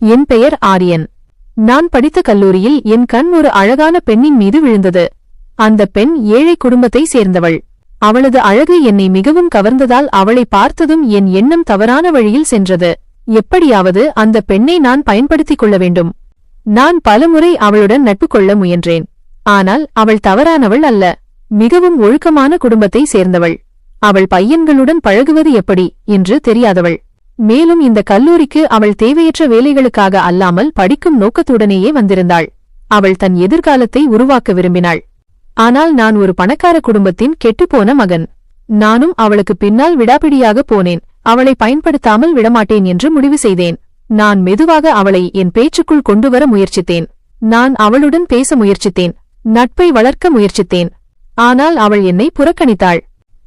என் பெயர் ஆரியன். நான் படித்த கல்லூரியில் என் கண் ஒரு அழகான பெண்ணின் மீது விழுந்தது. அந்த பெண் ஏழை குடும்பத்தை சேர்ந்தவள். அவளது அழகு என்னை மிகவும் கவர்ந்ததால் அவளை பார்த்ததும் என் எண்ணம் தவறான வழியில் சென்றது. எப்படியாவது அந்த பெண்ணை நான் பயன்படுத்திக் கொள்ள வேண்டும். நான் பலமுறை அவளுடன் நட்பு கொள்ள முயன்றேன். ஆனால் அவள் தவறானவள் அல்ல. மிகவும் ஒழுக்கமான குடும்பத்தை சேர்ந்தவள். அவள் பையன்களுடன் பழகுவது எப்படி என்று தெரியாதவள். மேலும் இந்த கல்லூரிக்கு அவள் தேவையற்ற வேலைகளுக்காக அல்லாமல் படிக்கும் நோக்கத்துடனேயே வந்திருந்தாள். அவள் தன் எதிர்காலத்தை உருவாக்க விரும்பினாள். ஆனால் நான் ஒரு பணக்கார குடும்பத்தின் கெட்டுப்போன மகன். நானும் அவளுக்கு பின்னால் விடாப்பிடியாக போனேன். அவளை பயன்படுத்தாமல் விடமாட்டேன் என்று முடிவு செய்தேன். நான் மெதுவாக அவளை என் பேச்சுக்குள் கொண்டுவர முயற்சித்தேன். நான் அவளுடன் பேச முயற்சித்தேன். நட்பை வளர்க்க முயற்சித்தேன். ஆனால் அவள் என்னை புறக்கணித்தாள்.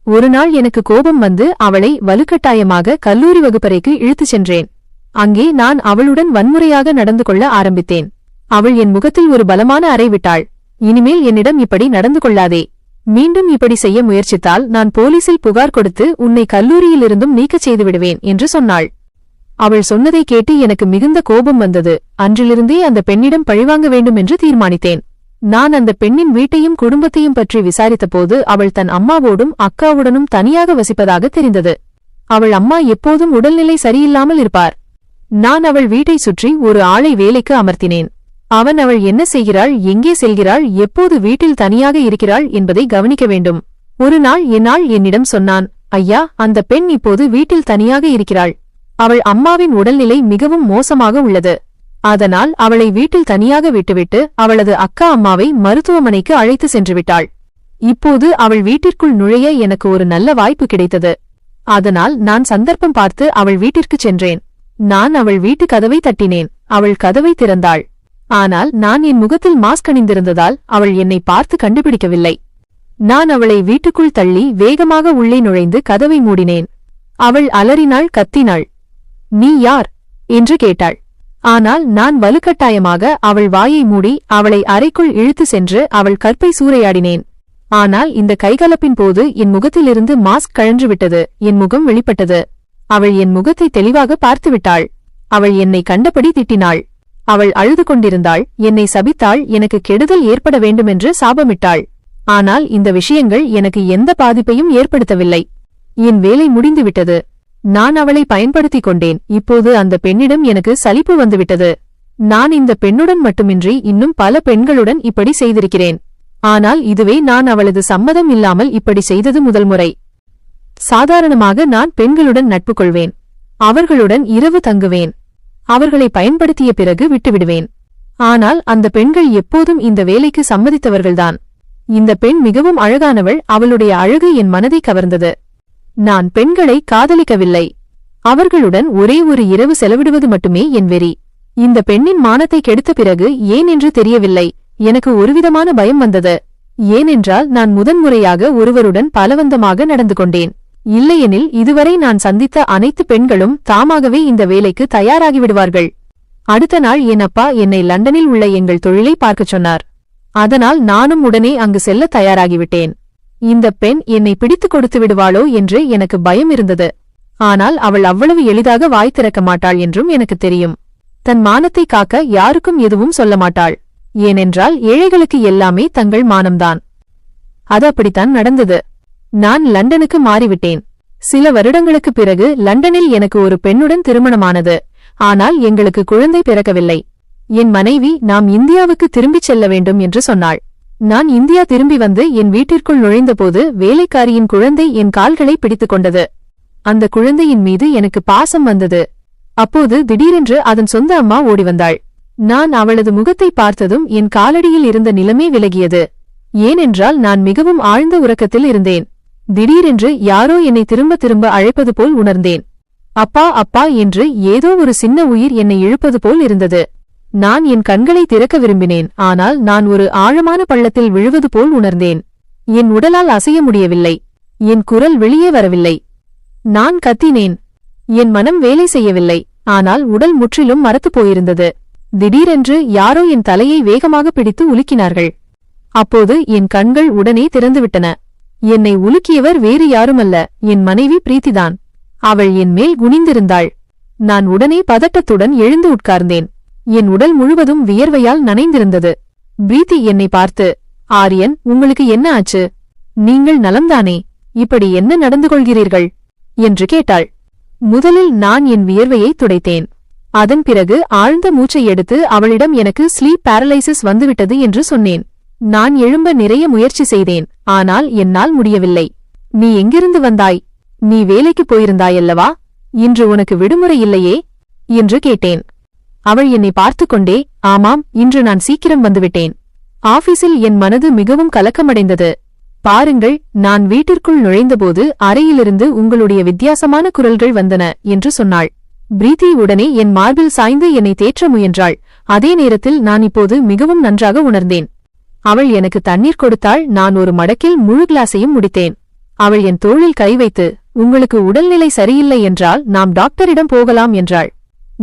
ஒருநாள் எனக்கு கோபம் வந்து அவளை வலுக்கட்டாயமாக கல்லூரி வகுப்பறைக்கு இழுத்துச் சென்றேன். அங்கே நான் அவளுடன் வன்முறையாக நடந்து கொள்ள ஆரம்பித்தேன். அவள் என் முகத்தில் ஒரு பலமான அறை விட்டாள். இனிமேல் என்னிடம் இப்படி நடந்து கொள்ளாதே. மீண்டும் இப்படி செய்ய முயற்சித்தால் நான் போலீசில் புகார் கொடுத்து உன்னை கல்லூரியிலிருந்தும் நீக்கச் செய்துவிடுவேன் என்று சொன்னாள். அவள் சொன்னதை கேட்டு எனக்கு மிகுந்த கோபம் வந்தது. அன்றிலிருந்தே அந்த பெண்ணிடம் பழிவாங்க வேண்டும் என்று தீர்மானித்தேன். நான் அந்த பெண்ணின் வீட்டையும் குடும்பத்தையும் பற்றி விசாரித்தபோது அவள் தன் அம்மாவோடும் அக்காவுடனும் தனியாக வசிப்பதாக தெரிந்தது. அவள் அம்மா எப்போதும் உடல்நிலை சரியில்லாமல் இருப்பார். நான் அவள் வீட்டை சுற்றி ஒரு ஆளை வேலைக்கு அமர்த்தினேன். அவன் அவள் என்ன செய்கிறாள், எங்கே செல்கிறாள், எப்போது வீட்டில் தனியாக இருக்கிறாள் என்பதை கவனிக்க வேண்டும். ஒரு நாள் என்னிடம் சொன்னான், ஐயா, அந்த பெண் இப்போது வீட்டில் தனியாக இருக்கிறாள். அவள் அம்மாவின் உடல்நிலை மிகவும் மோசமாக உள்ளது. அதனால் அவளை வீட்டில் தனியாக விட்டுவிட்டு அவளது அக்கா அம்மாவை மருத்துவமனைக்கு அழைத்து சென்று விட்டாள். இப்போது அவள் வீட்டிற்குள் நுழைய எனக்கு ஒரு நல்ல வாய்ப்பு கிடைத்தது. அதனால் நான் சந்தர்ப்பம் பார்த்து அவள் வீட்டிற்குச் சென்றேன். நான் அவள் வீட்டு கதவை தட்டினேன். அவள் கதவை திறந்தாள். ஆனால் நான் என் முகத்தில் மாஸ்க் அணிந்திருந்ததால் அவள் என்னை பார்த்து கண்டுபிடிக்கவில்லை. நான் அவளை வீட்டுக்குள் தள்ளி வேகமாக உள்ளே நுழைந்து கதவை மூடினேன். அவள் அலறினாள், கத்தினாள். நீ யார் என்று கேட்டாள். ஆனால் நான் வலுக்கட்டாயமாக அவள் வாயை மூடி அவளை அறைக்குள் இழுத்து சென்று அவள் கற்பை சூறையாடினேன். ஆனால் இந்த கைகலப்பின் போது என் முகத்திலிருந்து மாஸ்க் கழன்றுவிட்டது. என் முகம் வெளிப்பட்டது. அவள் என் முகத்தை தெளிவாக பார்த்துவிட்டாள். அவள் என்னை கண்டபடி திட்டினாள். அவள் அழுது கொண்டிருந்தாள். என்னை சபித்தாள். எனக்கு கெடுதல் ஏற்பட வேண்டுமென்று சாபமிட்டாள். ஆனால் இந்த விஷயங்கள் எனக்கு எந்த பாதிப்பையும் ஏற்படுத்தவில்லை. என் வேலை முடிந்துவிட்டது. நான் அவளை பயன்படுத்திக் கொண்டேன். இப்போது அந்த பெண்ணிடம் எனக்கு சலிப்பு வந்துவிட்டது. நான் இந்த பெண்ணுடன் மட்டுமின்றி இன்னும் பல பெண்களுடன் இப்படி செய்திருக்கிறேன். ஆனால் இதுவே நான் அவளது சம்மதம் இல்லாமல் இப்படி செய்தது முதல் முறை. சாதாரணமாக நான் பெண்களுடன் நட்பு கொள்வேன். அவர்களுடன் இரவு தங்குவேன். அவர்களை பயன்படுத்திய பிறகு விட்டுவிடுவேன். ஆனால் அந்த பெண்கள் எப்போதும் இந்த வேலைக்கு சம்மதித்தவர்கள்தான். இந்த பெண் மிகவும் அழகானவள். அவளுடைய அழகு என் மனதை கவர்ந்தது. நான் பெண்களை காதலிக்கவில்லை. அவர்களுடன் ஒரே ஒரு இரவு செலவிடுவது மட்டுமே என் வெறி. இந்த பெண்ணின் மானத்தை கெடுத்த பிறகு ஏன் என்று தெரியவில்லை. எனக்கு ஒருவிதமான பயம் வந்தது. ஏனென்றால் நான் முதன்முறையாக ஒருவருடன் பலவந்தமாக நடந்து கொண்டேன். இல்லையெனில் இதுவரை நான் சந்தித்த அனைத்து பெண்களும் தாமாகவே இந்த வேலைக்கு தயாராகிவிடுவார்கள். அடுத்த நாள் என் அப்பா என்னை லண்டனில் உள்ள எங்கள் தொழிலை பார்க்கச் சொன்னார். அதனால் நானும் உடனே அங்கு செல்ல தயாராகிவிட்டேன். இந்த பெண் என்னை பிடித்துக் கொடுத்து விடுவாளோ என்று எனக்கு பயம் இருந்தது. ஆனால் அவள் அவ்வளவு எளிதாக வாய் திறக்க மாட்டாள் என்றும் எனக்கு தெரியும். தன் மானத்தை காக்க யாருக்கும் எதுவும் சொல்ல மாட்டாள். ஏனென்றால் ஏழைகளுக்கு எல்லாமே தங்கள் மானம்தான். அது அப்படித்தான் நடந்தது. நான் லண்டனுக்கு மாறிவிட்டேன். சில வருடங்களுக்குப் பிறகு லண்டனில் எனக்கு ஒரு பெண்ணுடன் திருமணமானது. ஆனால் எங்களுக்கு குழந்தை பிறக்கவில்லை. என் மனைவி நாம் இந்தியாவுக்கு திரும்பிச் செல்ல வேண்டும் என்று சொன்னாள். நான் இந்தியா திரும்பி வந்து என் வீட்டிற்குள் நுழைந்தபோது வேலைக்காரியின் குழந்தை என் கால்களை பிடித்துக் கொண்டது. அந்த குழந்தையின் மீது எனக்கு பாசம் வந்தது. அப்போது திடீரென்று அதன் சொந்த அம்மா ஓடி வந்தாள். நான் அவளது முகத்தை பார்த்ததும் என் காலடியில் இருந்த நிலமே விலகியது. ஏனென்றால் நான் மிகவும் ஆழ்ந்த உறக்கத்தில் இருந்தேன். திடீரென்று யாரோ என்னை திரும்ப திரும்ப அழைப்பது போல் உணர்ந்தேன். அப்பா அப்பா என்று ஏதோ ஒரு சின்ன உயிர் என்னை இழுப்பது போல் இருந்தது. நான் என் கண்களை திறக்க விரும்பினேன். ஆனால் நான் ஒரு ஆழமான பள்ளத்தில் விழுவது போல் உணர்ந்தேன். என் உடலால் அசைய முடியவில்லை. என் குரல் வெளியே வரவில்லை. நான் கத்தினேன். என் மனம் வேலை செய்யவில்லை. ஆனால் உடல் முற்றிலும் மரத்துப் போயிருந்தது. திடீரென்று யாரோ என் தலையை வேகமாக பிடித்து உலுக்கினார்கள். அப்போது என் கண்கள் உடனே திறந்துவிட்டன. என்னை உலுக்கியவர் வேறு யாருமல்ல, என் மனைவி பிரீத்திதான். அவள் என் மேல் குனிந்திருந்தாள். நான் உடனே பதட்டத்துடன் எழுந்து உட்கார்ந்தேன். என் உடல் முழுவதும் வியர்வையால் நனைந்திருந்தது. பிரீத்தி என்னை பார்த்து, ஆரியன், உங்களுக்கு என்ன ஆச்சு? நீங்கள் நலம்தானே? இப்படி என்ன நடந்து கொள்கிறீர்கள் என்று கேட்டாள். முதலில் நான் என் வியர்வையை துடைத்தேன். அதன் பிறகு ஆழ்ந்த மூச்சை எடுத்து அவளிடம் எனக்கு ஸ்லீப் பாரலைசிஸ் வந்துவிட்டது என்று சொன்னேன். நான் எழும்ப நிறைய முயற்சி செய்தேன், ஆனால் என்னால் முடியவில்லை. நீ எங்கிருந்து வந்தாய்? நீ வேலைக்கு போயிருந்தாயல்லவா? இன்று உனக்கு விடுமுறை இல்லையே என்று கேட்டேன். அவள் என்னை பார்த்து கொண்டே, ஆமாம், இன்று நான் சீக்கிரம் வந்துவிட்டேன். ஆபீஸில் என் மனது மிகவும் கலக்கமடைந்தது. பாருங்கள், நான் வீட்டிற்குள் நுழைந்தபோது அறையிலிருந்து உங்களுடைய வித்தியாசமான குரல்கள் வந்தன என்று சொன்னாள். பிரீத்தி உடனே என் மார்பில் சாய்ந்து என்னை தேற்ற முயன்றாள். அதே நேரத்தில் நான் இப்போது மிகவும் நன்றாக உணர்ந்தேன். அவள் எனக்கு தண்ணீர் கொடுத்தாள். நான் ஒரு மடக்கில் முழு கிளாஸையும் முடித்தேன். அவள் என் தோளில் கை வைத்து, உங்களுக்கு உடல்நிலை சரியில்லை என்றால் நாம் டாக்டரிடம் போகலாம் என்றாள்.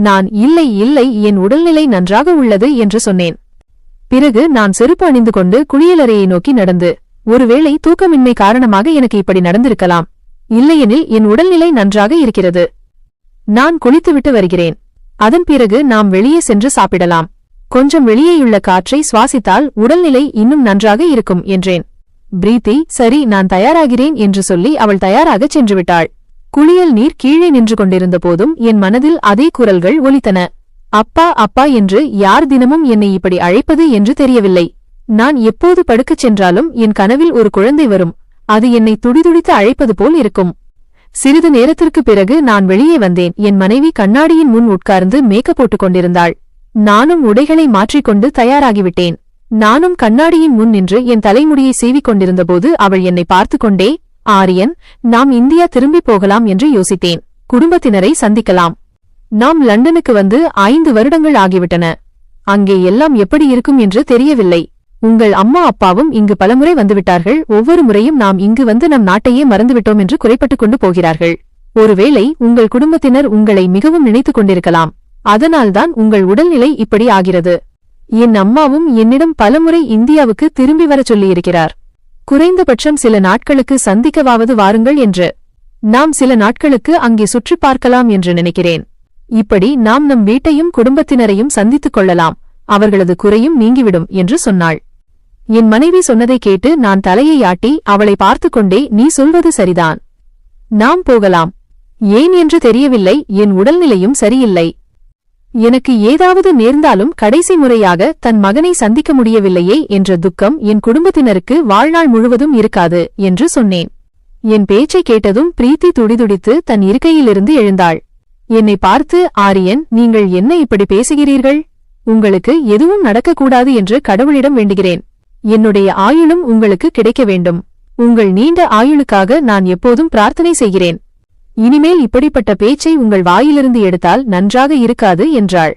நான் இல்லை இல்லை, என் உடல்நிலை நன்றாக உள்ளது என்று சொன்னேன். பிறகு நான் செருப்பு அணிந்து கொண்டு குளியலறையை நோக்கி நடந்து, ஒருவேளை தூக்கமின்மை காரணமாக எனக்கு இப்படி நடந்திருக்கலாம், இல்லையெனில் என் உடல்நிலை நன்றாக இருக்கிறது. நான் குளித்துவிட்டு வருகிறேன். அதன் பிறகு நாம் வெளியே சென்று சாப்பிடலாம். கொஞ்சம் வெளியேயுள்ள காற்றை சுவாசித்தால் உடல்நிலை இன்னும் நன்றாக இருக்கும் என்றேன். பிரீத்தி, சரி, நான் தயாராகிறேன் என்று சொல்லி அவள் தயாராகச் சென்றுவிட்டாள். குளியல் நீர் கீழே நின்று கொண்டிருந்த போதும் என் மனதில் அதே குரல்கள் ஒலித்தன. அப்பா அப்பா என்று யார் தினமும் என்னை இப்படி அழைப்பது என்று தெரியவில்லை. நான் எப்போது படுக்கச் சென்றாலும் என் கனவில் ஒரு குழந்தை வரும். அது என்னை துடிதுடித்து அழைப்பது போல் இருக்கும். சிறிது நேரத்திற்கு பிறகு நான் வெளியே வந்தேன். என் மனைவி கண்ணாடியின் முன் உட்கார்ந்து மேக்கப் போட்டுக் கொண்டிருந்தாள். நானும் உடைகளை மாற்றிக்கொண்டு தயாராகிவிட்டேன். நானும் கண்ணாடியின் முன் நின்று என் தலைமுடியை சீவிக் கொண்டிருந்தபோது அவள் என்னை பார்த்து கொண்டே, ஆரியன், நாம் இந்தியா திரும்பி போகலாம் என்று யோசித்தேன். குடும்பத்தினரை சந்திக்கலாம். நாம் லண்டனுக்கு வந்து 5 வருடங்கள் ஆகிவிட்டன. அங்கே எல்லாம் எப்படி இருக்கும் என்று தெரியவில்லை. உங்கள் அம்மா அப்பாவும் இங்கு பலமுறை வந்துவிட்டார்கள். ஒவ்வொரு முறையும் நாம் இங்கு வந்து நம் நாட்டையே மறந்துவிட்டோம் என்று குறைப்பட்டுக் கொண்டு போகிறார்கள். ஒருவேளை உங்கள் குடும்பத்தினர் உங்களை மிகவும் நினைத்துக் கொண்டிருக்கலாம். அதனால்தான் உங்கள் உடல்நிலை இப்படி ஆகிறது. என் அம்மாவும் என்னிடம் பலமுறை இந்தியாவுக்கு திரும்பி வரச் சொல்லியிருக்கிறார். குறைந்தபட்சம் சில நாட்களுக்கு சந்திக்கவாவது வாருங்கள் என்று. நாம் சில நாட்களுக்கு அங்கே சுற்றி பார்க்கலாம் என்று நினைக்கிறேன். இப்படி நாம் நம் வீட்டையும் குடும்பத்தினரையும் சந்தித்துக் கொள்ளலாம். அவர்களது குறையும் நீங்கிவிடும் என்று சொன்னாள். என் மனைவி சொன்னதை கேட்டு நான் தலையை ஆட்டி அவளை பார்த்து கொண்டே, நீ சொல்வது சரிதான், நாம் போகலாம். ஏன் என்று தெரியவில்லை. என் உடல்நிலையும் சரியில்லை. எனக்கு ஏதாவது நேர்ந்தாலும் கடைசி முறையாக தன் மகனை சந்திக்க முடியவில்லையே என்ற துக்கம் என் குடும்பத்தினருக்கு வாழ்நாள் முழுவதும் இருக்காது என்று சொன்னேன். என் பேச்சை கேட்டதும் பிரீத்தி துடிதுடித்து தன் இருக்கையிலிருந்து எழுந்தாள். என்னை பார்த்து, ஆரியன், நீங்கள் என்ன இப்படி பேசுகிறீர்கள்? உங்களுக்கு எதுவும் நடக்கக்கூடாது என்று கடவுளிடம் வேண்டுகிறேன். என்னுடைய ஆயுளும் உங்களுக்கு கிடைக்க வேண்டும். உங்கள் நீண்ட ஆயுளுக்காக நான் எப்போதும் பிரார்த்தனை செய்கிறேன். இனிமேல் இப்படிப்பட்ட பேச்சை உங்கள் வாயிலிருந்து எடுத்தால் நன்றாக இருக்காது என்றாள்.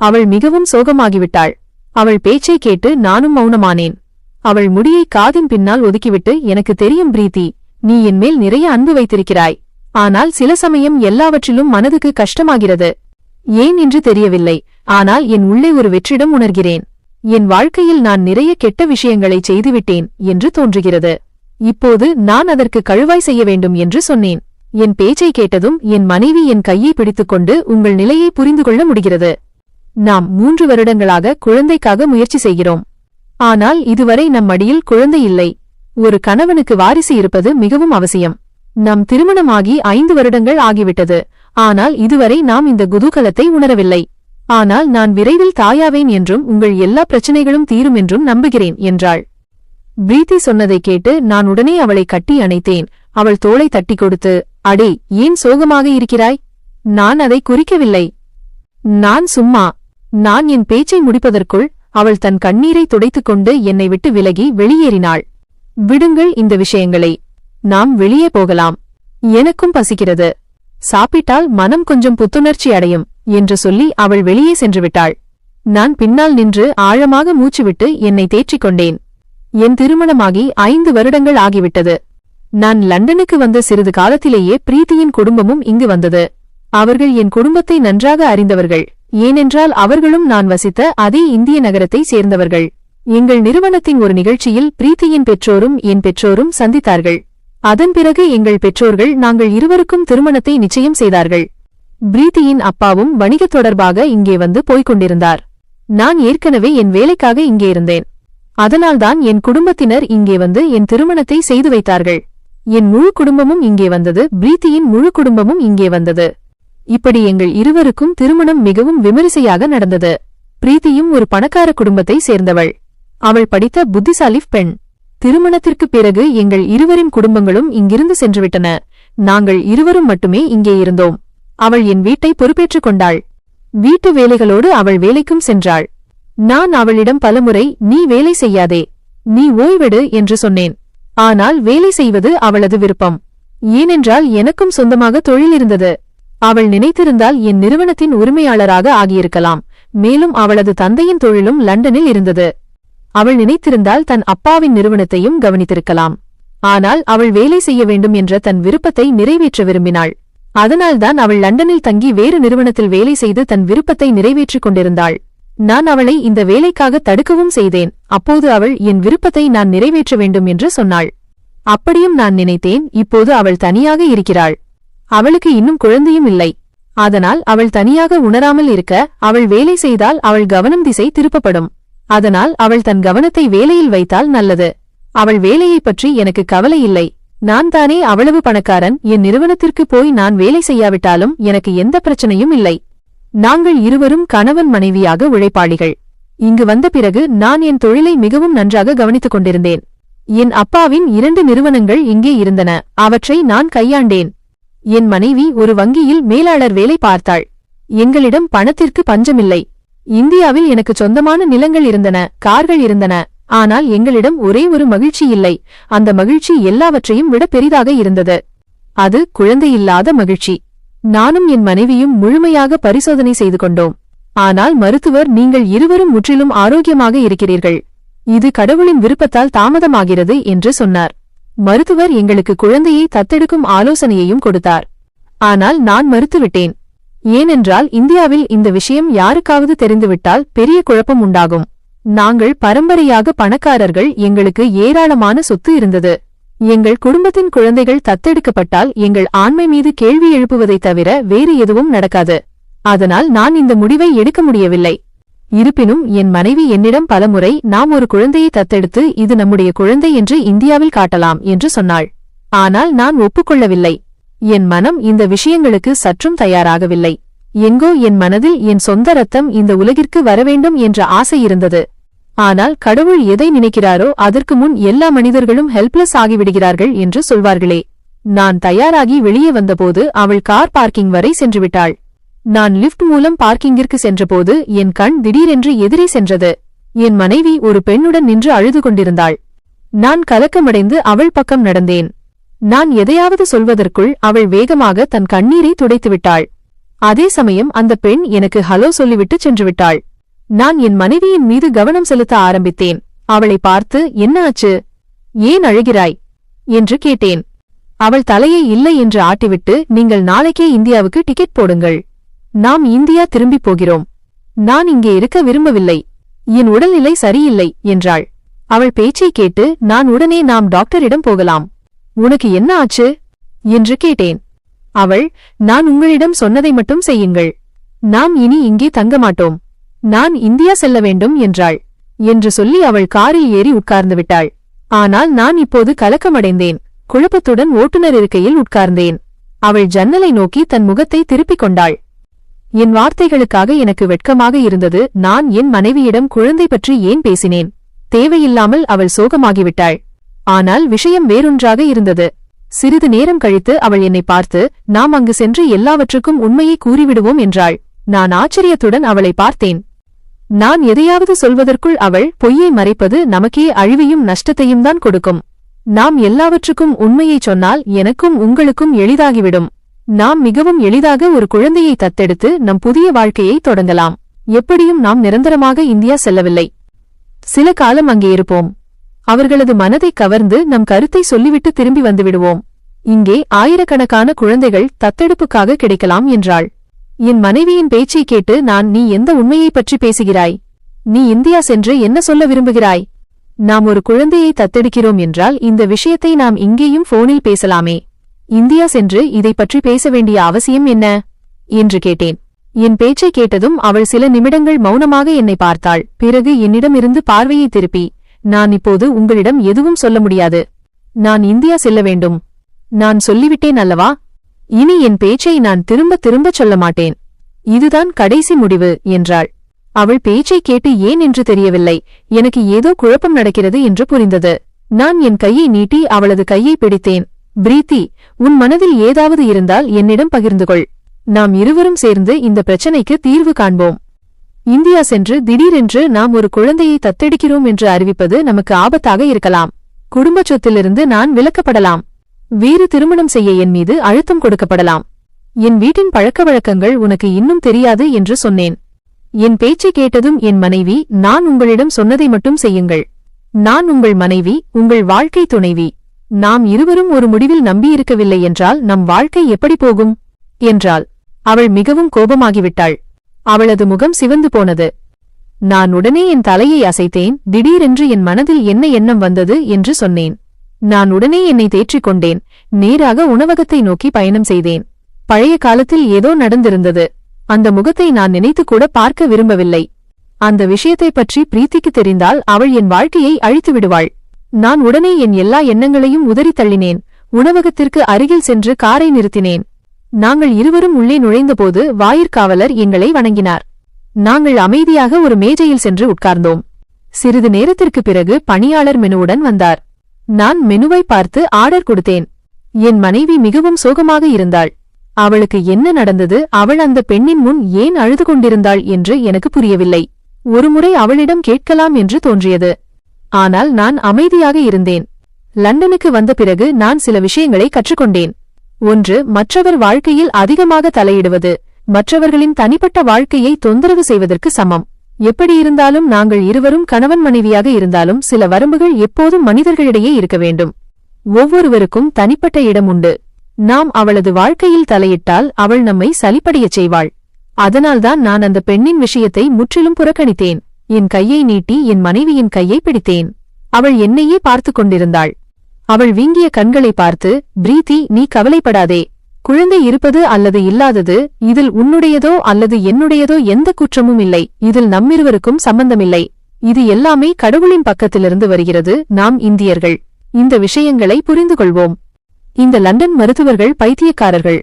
அவள் மிகவும் சோகமாகிவிட்டாள். அவள் பேச்சை கேட்டு நானும் மௌனமானேன். அவள் முடியை காதின் பின்னால் ஒதுக்கிவிட்டு, எனக்கு தெரியும் பிரீத்தி, நீ என்மேல் நிறைய அன்பு வைத்திருக்கிறாய். ஆனால் சில சமயம் எல்லாவற்றிலும் மனதுக்கு கஷ்டமாகிறது. ஏன் என்று தெரியவில்லை. ஆனால் என் உள்ளே ஒரு வெற்றிடம் உணர்கிறேன். என் வாழ்க்கையில் நான் நிறைய கெட்ட விஷயங்களை செய்துவிட்டேன் என்று தோன்றுகிறது. இப்போது நான் அதற்கு கழுவாய் செய்ய வேண்டும் என்று சொன்னேன். என் பேச்சை கேட்டதும் என் மனைவி என் கையை பிடித்துக்கொண்டு, உங்கள் நிலையை புரிந்து கொள்ள முடிகிறது. நாம் 3 வருடங்களாக குழந்தைக்காக முயற்சி செய்கிறோம். ஆனால் இதுவரை நம் மடியில் குழந்தை இல்லை. ஒரு கணவனுக்கு வாரிசு இருப்பது மிகவும் அவசியம். நம் திருமணமாகி 5 வருடங்கள் ஆகிவிட்டது. ஆனால் இதுவரை நாம் இந்த குதூகலத்தை உணரவில்லை. ஆனால் நான் விரைவில் தாயாவேன் என்றும் உங்கள் எல்லா பிரச்சனைகளும் தீரும் என்றும் நம்புகிறேன் என்றாள். பிரீத்தி சொன்னதை கேட்டு நான் உடனே அவளை கட்டி அணைத்தேன். அவள் தோளை தட்டி கொடுத்து, அடே, ஏன் சோகமாக இருக்கிறாய்? நான் அதை குறிக்கவில்லை. நான் சும்மா. நான் என் பேச்சை முடிப்பதற்குள் அவள் தன் கண்ணீரை துடைத்துக்கொண்டு என்னை விட்டு விலகி வெளியேறினாள். விடுங்கள் இந்த விஷயங்களை. நாம் வெளியே போகலாம். எனக்கும் பசிக்கிறது. சாப்பிட்டால் மனம் கொஞ்சம் புத்துணர்ச்சி அடையும் என்று சொல்லி அவள் வெளியே சென்றுவிட்டாள். நான் பின்னால் நின்று ஆழமாக மூச்சுவிட்டு என்னை தேற்றிக் கொண்டேன். என் திருமணமாகி 5 வருடங்கள் ஆகிவிட்டது. நான் லண்டனுக்கு வந்த சிறிது காலத்திலேயே பிரீத்தியின் குடும்பமும் இங்கு வந்தது. அவர்கள் என் குடும்பத்தை நன்றாக அறிந்தவர்கள். ஏனென்றால் அவர்களும் நான் வசித்த அதே இந்திய நகரத்தை சேர்ந்தவர்கள். எங்கள் நிறுவனத்தின் ஒரு நிகழ்ச்சியில் பிரீத்தியின் பெற்றோரும் என் பெற்றோரும் சந்தித்தார்கள். அதன் பிறகு எங்கள் பெற்றோர்கள் நாங்கள் இருவருக்கும் திருமணத்தை நிச்சயம் செய்தார்கள். பிரீத்தியின் அப்பாவும் வணிகத் தொடர்பாக இங்கே வந்து போய்க் கொண்டிருந்தார். நான் ஏற்கனவே என் வேலைக்காக இங்கே இருந்தேன். அதனால்தான் என் குடும்பத்தினர் இங்கே வந்து என் திருமணத்தை செய்து வைத்தார்கள். என் முழு குடும்பமும் இங்கே வந்தது. பிரீத்தியின் முழு குடும்பமும் இங்கே வந்தது. இப்படி எங்கள் இருவருக்கும் திருமணம் மிகவும் விமரிசையாக நடந்தது. பிரீத்தியும் ஒரு பணக்கார குடும்பத்தை சேர்ந்தவள். அவள் படித்த புத்திசாலி பெண். திருமணத்திற்கு பிறகு எங்கள் இருவரின் குடும்பங்களும் இங்கிருந்து சென்றுவிட்டன. நாங்கள் இருவரும் மட்டுமே இங்கே இருந்தோம். அவள் என் வீட்டை பொறுப்பேற்றுக் கொண்டாள். வீட்டு வேலைகளோடு அவள் வேலைக்கும் சென்றாள். நான் அவளிடம் பலமுறை நீ வேலை செய்யாதே, நீ ஓய்வெடு என்று சொன்னேன். ஆனால் வேலை செய்வது அவளது விருப்பம். ஏனென்றால் எனக்கும் சொந்தமாக தொழில் இருந்தது. அவள் நினைத்திருந்தால் என் நிறுவனத்தின் உரிமையாளராக ஆகியிருக்கலாம். மேலும் அவளது தந்தையின் தொழிலும் லண்டனில் இருந்தது. அவள் நினைத்திருந்தால் தன் அப்பாவின் நிறுவனத்தையும் கவனித்திருக்கலாம். ஆனால் அவள் வேலை செய்ய வேண்டும் என்ற தன் விருப்பத்தை நிறைவேற்ற விரும்பினாள். அதனால்தான் அவள் லண்டனில் தங்கி வேறு நிறுவனத்தில் வேலை செய்து தன் விருப்பத்தை நிறைவேற்றிக் கொண்டிருந்தாள். நான் அவளை இந்த வேலைக்காக தடுக்கவும் செய்தேன். அப்போது அவள் என் விருப்பத்தை நான் நிறைவேற்ற வேண்டும் என்று சொன்னாள். அப்படியும் நான் நினைத்தேன், இப்போது அவள் தனியாக இருக்கிறாள். அவளுக்கு இன்னும் குழந்தையும் இல்லை. அதனால் அவள் தனியாக உணராமல் இருக்க அவள் வேலை செய்தால் அவள் கவனம் திசை திருப்பப்படும். அதனால் அவள் தன் கவனத்தை வேலையில் வைத்தால் நல்லது. அவள் வேலையைப் பற்றி எனக்கு கவலை இல்லை. நான் தானே அவ்வளவு பணக்காரன். என் நிறுவனத்திற்கு போய் நான் வேலை செய்யாவிட்டாலும் எனக்கு எந்த பிரச்சனையும் இல்லை. நாங்கள் இருவரும் கணவன் மனைவியாக உழைப்பாளிகள். இங்கு வந்த பிறகு நான் என் தொழிலை மிகவும் நன்றாக கவனித்துக் கொண்டிருந்தேன். என் அப்பாவின் 2 நிறுவனங்கள் இங்கே இருந்தன. அவற்றை நான் கையாண்டேன். என் மனைவி ஒரு வங்கியில் மேலாளர் வேலை பார்த்தாள். எங்களிடம் பணத்திற்கு பஞ்சமில்லை. இந்தியாவில் எனக்கு சொந்தமான நிலங்கள் இருந்தன, கார்கள் இருந்தன. ஆனால் எங்களிடம் ஒரே ஒரு மகிழ்ச்சி இல்லை. அந்த மகிழ்ச்சி எல்லாவற்றையும் விட பெரிதாக இருந்தது. அது குழந்தையில்லாத மகிழ்ச்சி. நானும் என் மனைவியும் முழுமையாக பரிசோதனை செய்து கொண்டோம். ஆனால் மருத்துவர், நீங்கள் இருவரும் முற்றிலும் ஆரோக்கியமாக இருக்கிறீர்கள், இது கடவுளின் விருப்பத்தால் தாமதமாகிறது என்று சொன்னார். மருத்துவர் எங்களுக்கு குழந்தையை தத்தெடுக்கும் ஆலோசனையையும் கொடுத்தார். ஆனால் நான் மறுத்துவிட்டேன். ஏனென்றால் இந்தியாவில் இந்த விஷயம் யாருக்காவது தெரிந்துவிட்டால் பெரிய குழப்பம் உண்டாகும். நாங்கள் பரம்பரையாக பணக்காரர்கள். எங்களுக்கு ஏராளமான சொத்து இருந்தது. எங்கள் குடும்பத்தின் குழந்தைகள் தத்தெடுக்கப்பட்டால் எங்கள் ஆண்மை மீது கேள்வி எழுப்புவதைத் தவிர வேறு எதுவும் நடக்காது. அதனால் நான் இந்த முடிவை எடுக்க முடியவில்லை. இருப்பினும் என் மனைவி என்னிடம் பலமுறை நாம் ஒரு குழந்தையை தத்தெடுத்து இது நம்முடைய குழந்தை என்று இந்தியாவில் காட்டலாம் என்று சொன்னாள். ஆனால் நான் ஒப்புக்கொள்ளவில்லை. என் மனம் இந்த விஷயங்களுக்கு சற்றும் தயாராகவில்லை. எங்கோ என் மனதில் என் சொந்த ரத்தம் இந்த உலகிற்கு வரவேண்டும் என்ற ஆசை இருந்தது. ஆனால் கடவுள் எதை நினைக்கிறாரோ அதற்கு முன் எல்லா மனிதர்களும் ஹெல்ப்லெஸ் ஆகிவிடுகிறார்கள் என்று சொல்வார்களே. நான் தயாராகி வெளியே வந்தபோது அவள் கார் பார்க்கிங் வரை சென்றுவிட்டாள். நான் லிஃப்ட் மூலம் பார்க்கிங்கிற்கு சென்றபோது என் கண் திடீரென்று எதிரே சென்றது. என் மனைவி ஒரு பெண்ணுடன் நின்று அழுது கொண்டிருந்தாள். நான் கலக்கமடைந்து அவள் பக்கம் நடந்தேன். நான் எதையாவது சொல்வதற்குள் அவள் வேகமாக தன் கண்ணீரை துடைத்துவிட்டாள். அதே சமயம் அந்த பெண் எனக்கு ஹலோ சொல்லிவிட்டு சென்றுவிட்டாள். நான் என் மனைவியின் மீது கவனம் செலுத்த ஆரம்பித்தேன். அவளை பார்த்து, என்ன ஆச்சு, ஏன் அழுகிறாய் என்று கேட்டேன். அவள் தலையை இல்லை என்று ஆட்டிவிட்டு, நீங்கள் நாளைக்கே இந்தியாவுக்கு டிக்கெட் போடுங்கள், நாம் இந்தியா திரும்பிப் போகிறோம், நான் இங்கே இருக்க விரும்பவில்லை, என் உடல்நிலை சரியில்லை என்றாள். அவள் பேச்சை கேட்டு நான் உடனே நாம் டாக்டரிடம் போகலாம், உனக்கு என்ன ஆச்சு என்று கேட்டேன். அவள், நான் உங்களிடம் சொன்னதை மட்டும் செய்யுங்கள், நாம் இனி இங்கே தங்க மாட்டோம், நான் இந்தியா செல்ல வேண்டும் என்றாள். என்று சொல்லி அவள் காரில் ஏறி உட்கார்ந்து விட்டாள். ஆனால் நான் இப்போது கலக்கமடைந்தேன். குழப்பத்துடன் ஓட்டுநர் இருக்கையில் உட்கார்ந்தேன். அவள் ஜன்னலை நோக்கி தன் முகத்தை திருப்பிக் கொண்டாள். என் வார்த்தைகளுக்காக எனக்கு வெட்கமாக இருந்தது. நான் என் மனைவியிடம் குழந்தை பற்றி ஏன் பேசினேன்? தேவையில்லாமல் அவள் சோகமாகிவிட்டாள். ஆனால் விஷயம் வேறொன்றாக இருந்தது. சிறிது நேரம் கழித்து அவள் என்னை பார்த்து, நாம் அங்கு சென்று எல்லாவற்றுக்கும் உண்மையை கூறிவிடுவோம் என்றாள். நான் ஆச்சரியத்துடன் அவளை பார்த்தேன். நான் எதையாவது சொல்வதற்குள் அவள், பொய்யை மறைப்பது நமக்கே அழிவையும் நஷ்டத்தையும் தான் கொடுக்கும், நாம் எல்லாவற்றுக்கும் உண்மையைச் சொன்னால் எனக்கும் உங்களுக்கும் எளிதாகிவிடும், நாம் மிகவும் எளிதாக ஒரு குழந்தையை தத்தெடுத்து நம் புதிய வாழ்க்கையை தொடங்கலாம், எப்படியும் நாம் நிரந்தரமாக இந்தியா செல்லவில்லை, சில காலம் அங்கே இருப்போம், அவர்களது மனதை கவர்ந்து நம் கருத்தை சொல்லிவிட்டு திரும்பி வந்துவிடுவோம், இங்கே ஆயிரக்கணக்கான குழந்தைகள் தத்தெடுப்புக்காக கிடைக்கலாம் என்றாள். என் மனைவியின் பேச்சை கேட்டு நான், நீ எந்த உண்மையைப் பற்றி பேசுகிறாய்? நீ இந்தியா சென்று என்ன சொல்ல விரும்புகிறாய்? நாம் ஒரு குழந்தையை தத்தெடுக்கிறோம் என்றால் இந்த விஷயத்தை நாம் இங்கேயும் போனில் பேசலாமே, இந்தியா சென்று இதை பற்றி பேச வேண்டிய அவசியம் என்ன? என்று கேட்டேன். என் பேச்சை கேட்டதும் அவள் சில நிமிடங்கள் மௌனமாக என்னை பார்த்தாள். பிறகு என்னிடமிருந்து பார்வையை திருப்பி, நான் இப்போது உங்களிடம் எதுவும் சொல்ல முடியாது. நான் இந்தியா செல்ல வேண்டும். நான் சொல்லிவிட்டேன் அல்லவா? இனி என் பேச்சை நான் திரும்ப திரும்பச் சொல்ல மாட்டேன். இதுதான் கடைசி முடிவு என்றாள். அவள் பேச்சை கேட்டு ஏன் என்று தெரியவில்லை. எனக்கு ஏதோ குழப்பம் நடக்கிறது என்று புரிந்தது. நான் என் கையை நீட்டி அவளது கையை பிடித்தேன். பிரீத்தி, உன் மனதில் ஏதாவது இருந்தால் என்னிடம் பகிர்ந்து கொள். நாம் இருவரும் சேர்ந்து இந்த பிரச்சனைக்கு தீர்வு காண்போம். இந்தியா சென்று திடீரென்று நாம் ஒரு குழந்தையை தத்தெடுக்கிறோம் என்று அறிவிப்பது நமக்கு ஆபத்தாக இருக்கலாம். குடும்பச் சொத்திலிருந்து நான் விலக்கப்படலாம். வேறு திருமணம் செய்ய என் மீது அழுத்தம் கொடுக்கப்படலாம். என் வீட்டின் பழக்கவழக்கங்கள் உனக்கு இன்னும் தெரியாது என்று சொன்னேன். என் பேச்சை கேட்டதும் என் மனைவி, நான் உங்களிடம் சொன்னதை மட்டும் செய்யுங்கள். நான் உங்கள் மனைவி, உங்கள் வாழ்க்கை துணைவி. நாம் இருவரும் ஒரு முடிவில் நம்பியிருக்கவில்லை என்றால் நம் வாழ்க்கை எப்படி போகும் என்றாள். அவள் மிகவும் கோபமாகிவிட்டாள். அவளது முகம் சிவந்து போனது. நான் உடனே என் தலையை அசைத்தேன். திடீரென்று என் மனதில் என்ன எண்ணம் வந்தது என்று சொன்னேன். நான் உடனே என்னை தேற்றிக் கொண்டேன். நேராக உணவகத்தை நோக்கி பயணம் செய்தேன். பழைய காலத்தில் ஏதோ நடந்திருந்தது. அந்த முகத்தை நான் நினைத்துக்கூட பார்க்க விரும்பவில்லை. அந்த விஷயத்தைப் பற்றி பிரீத்திக்கு தெரிந்தால் அவள் என் வாழ்க்கையை அழித்து விடுவாள். நான் உடனே என் எல்லா எண்ணங்களையும் உதறித் தள்ளினேன். உணவகத்திற்கு அருகில் சென்று காரை நிறுத்தினேன். நாங்கள் இருவரும் உள்ளே நுழைந்தபோது வாயிற்காவலர் எங்களை வணங்கினார். நாங்கள் அமைதியாக ஒரு மேஜையில் சென்று உட்கார்ந்தோம். சிறிது நேரத்திற்குப் பிறகு பணியாளர் மெனுவுடன் வந்தார். நான் மெனுவை பார்த்து ஆர்டர் கொடுத்தேன். என் மனைவி மிகவும் சோகமாக இருந்தாள். அவளுக்கு என்ன நடந்தது, அவள் அந்த பெண்ணின் முன் ஏன் அழுது கொண்டிருந்தாள் என்று எனக்கு புரியவில்லை. ஒருமுறை அவளிடம் கேட்கலாம் என்று தோன்றியது. ஆனால் நான் அமைதியாக இருந்தேன். லண்டனுக்கு வந்த பிறகு நான் சில விஷயங்களை கற்றுக்கொண்டேன். ஒன்று, மற்றவர் வாழ்க்கையில் அதிகமாக தலையிடுவது மற்றவர்களின் தனிப்பட்ட வாழ்க்கையை தொந்தரவு செய்வதற்கு சமம். எப்படியிருந்தாலும் நாங்கள் இருவரும் கணவன் மனைவியாக இருந்தாலும் சில வரம்புகள் எப்போதும் மனிதர்களிடையே இருக்க வேண்டும். ஒவ்வொருவருக்கும் தனிப்பட்ட இடம் உண்டு. நாம் அவளது வாழ்க்கையில் தலையிட்டால் அவள் நம்மை சலிப்படையச் செய்வாள். அதனால்தான் நான் அந்த பெண்ணின் விஷயத்தை முற்றிலும் புறக்கணித்தேன். என் கையை நீட்டி என் மனைவியின் கையை பிடித்தேன். அவள் என்னையே பார்த்து கொண்டிருந்தாள். அவள் வீங்கிய கண்களை பார்த்து, பிரீத்தி, நீ கவலைப்படாதே. குழந்தை இருப்பது அல்லது இல்லாதது இதில் உன்னுடையதோ அல்லது என்னுடையதோ எந்த குற்றமும் இல்லை. இதில் நம்மிருவருக்கும் சம்பந்தமில்லை. இது எல்லாமே கடவுளின் பக்கத்திலிருந்து வருகிறது. நாம் இந்தியர்கள் இந்த விஷயங்களை புரிந்து கொள்வோம். இந்த லண்டன் மருத்துவர்கள் பைத்தியக்காரர்கள்.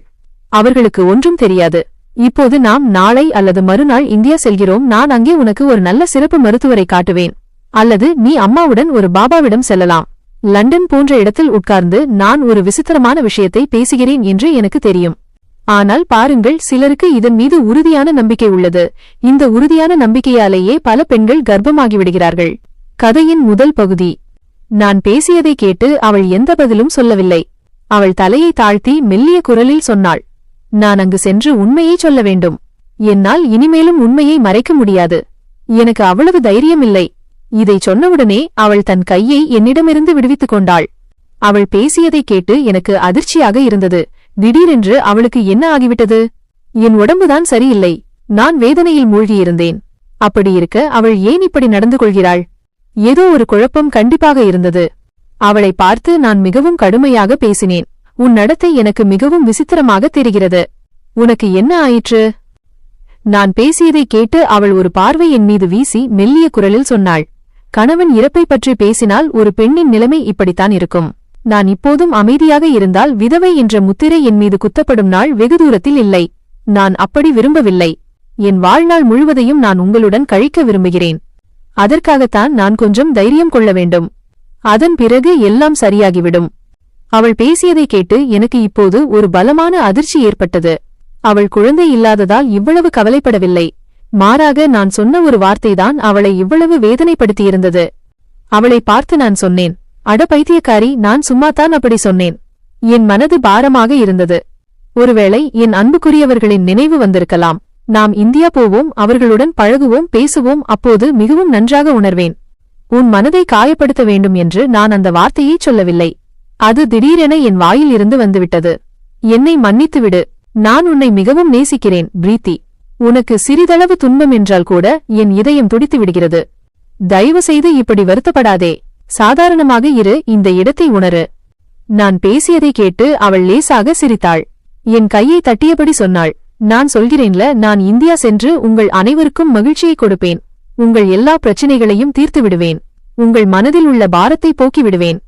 அவர்களுக்கு ஒன்றும் தெரியாது. இப்போது நாம் நாளை அல்லது மறுநாள் இந்தியா செல்கிறோம். நான் அங்கே உனக்கு ஒரு நல்ல சிறப்பு மருத்துவரை காட்டுவேன். அல்லது நீ அம்மாவுடன் ஒரு பாபாவிடம் செல்லலாம். லண்டன் போன்ற இடத்தில் உட்கார்ந்து நான் ஒரு விசித்திரமான விஷயத்தை பேசுகிறேன் என்று எனக்கு தெரியும். ஆனால் பாருங்கள், சிலருக்கு இதன் மீது உறுதியான நம்பிக்கை உள்ளது. இந்த உறுதியான நம்பிக்கையாலேயே பல பெண்கள் கர்ப்பமாகிவிடுகிறார்கள். கதையின் முதல் பகுதி. நான் பேசியதை கேட்டு அவள் எந்த பதிலும் சொல்லவில்லை. அவள் தலையை தாழ்த்தி மெல்லிய குரலில் சொன்னாள், நான் அங்கு சென்று உண்மையை சொல்ல வேண்டும். என்னால் இனிமேலும் உண்மையை மறைக்க முடியாது. எனக்கு அவ்வளவு தைரியமில்லை. இதை சொன்னவுடனே அவள் தன் கையை என்னிடமிருந்து விடுவித்துக் கொண்டாள். அவள் பேசியதைக் கேட்டு எனக்கு அதிர்ச்சியாக இருந்தது. திடீரென்று அவளுக்கு என்ன ஆகிவிட்டது? என் உடம்புதான் சரியில்லை. நான் வேதனையில் மூழ்கியிருந்தேன். அப்படியிருக்க அவள் ஏன் இப்படி நடந்து கொள்கிறாள்? ஏதோ ஒரு குழப்பம் கண்டிப்பாக இருந்தது. அவளை பார்த்து நான் மிகவும் கடுமையாக பேசினேன். உன் நடத்தை எனக்கு மிகவும் விசித்திரமாக தெரிகிறது. உனக்கு என்ன ஆயிற்று? நான் பேசியதைக் கேட்டு அவள் ஒரு பார்வை என் மீது வீசி மெல்லிய குரலில் சொன்னாள், கணவன் இறப்பை பற்றி பேசினால் ஒரு பெண்ணின் நிலைமை இப்படித்தான் இருக்கும். நான் இப்போதும் அமைதியாக இருந்தால் விதவை என்ற முத்திரை என் மீது குத்தப்படும் நாள் வெகு தூரத்தில் இல்லை. நான் அப்படி விரும்பவில்லை. என் வாழ்நாள் முழுவதையும் நான் உங்களுடன் கழிக்க விரும்புகிறேன். அதற்காகத்தான் நான் கொஞ்சம் தைரியம் கொள்ள வேண்டும். அதன் பிறகு எல்லாம் சரியாகிவிடும். அவள் பேசியதைக் கேட்டு எனக்கு இப்போது ஒரு பலமான அதிர்ச்சி ஏற்பட்டது. அவள் குழந்தை இல்லாததால் இவ்வளவு கவலைப்படவில்லை. மாறாக நான் சொன்ன ஒரு வார்த்தைதான் அவளை இவ்வளவு வேதனைப்படுத்தியிருந்தது. அவளை பார்த்து நான் சொன்னேன், அட பைத்தியக்காரி, நான் சும்மாத்தான் அப்படி சொன்னேன். என் மனது பாரமாக இருந்தது. ஒருவேளை என் அன்புக்குரியவர்களின் நினைவு வந்திருக்கலாம். நாம் இந்தியா போவோம், அவர்களுடன் பழகுவோம், பேசுவோம். அப்போது மிகவும் நன்றாக உணர்வேன். உன் மனதை காயப்படுத்த வேண்டும் என்று நான் அந்த வார்த்தையைச் சொல்லவில்லை. அது திடீரென என் வாயில் இருந்து வந்துவிட்டது. என்னை மன்னித்துவிடு. நான் உன்னை மிகவும் நேசிக்கிறேன் பிரீத்தி. உனக்கு சிறிதளவு துன்பம் என்றால் கூட என் இதயம் துடித்து விடுகிறது. தயவு செய்து இப்படி வருத்தப்படாதே. சாதாரணமாக இரு, இந்த இடத்தை உணரு. நான் பேசியதை கேட்டு அவள் லேசாக சிரித்தாள். என் கையை தட்டியபடி சொன்னாள், நான் சொல்கிறேன்ல, நான் இந்தியா சென்று உங்கள் அனைவருக்கும் மகிழ்ச்சியை கொடுப்பேன். உங்கள் எல்லா பிரச்சினைகளையும் தீர்த்து விடுவேன். உங்கள் மனதில் உள்ள பாரத்தை போக்கிவிடுவேன்.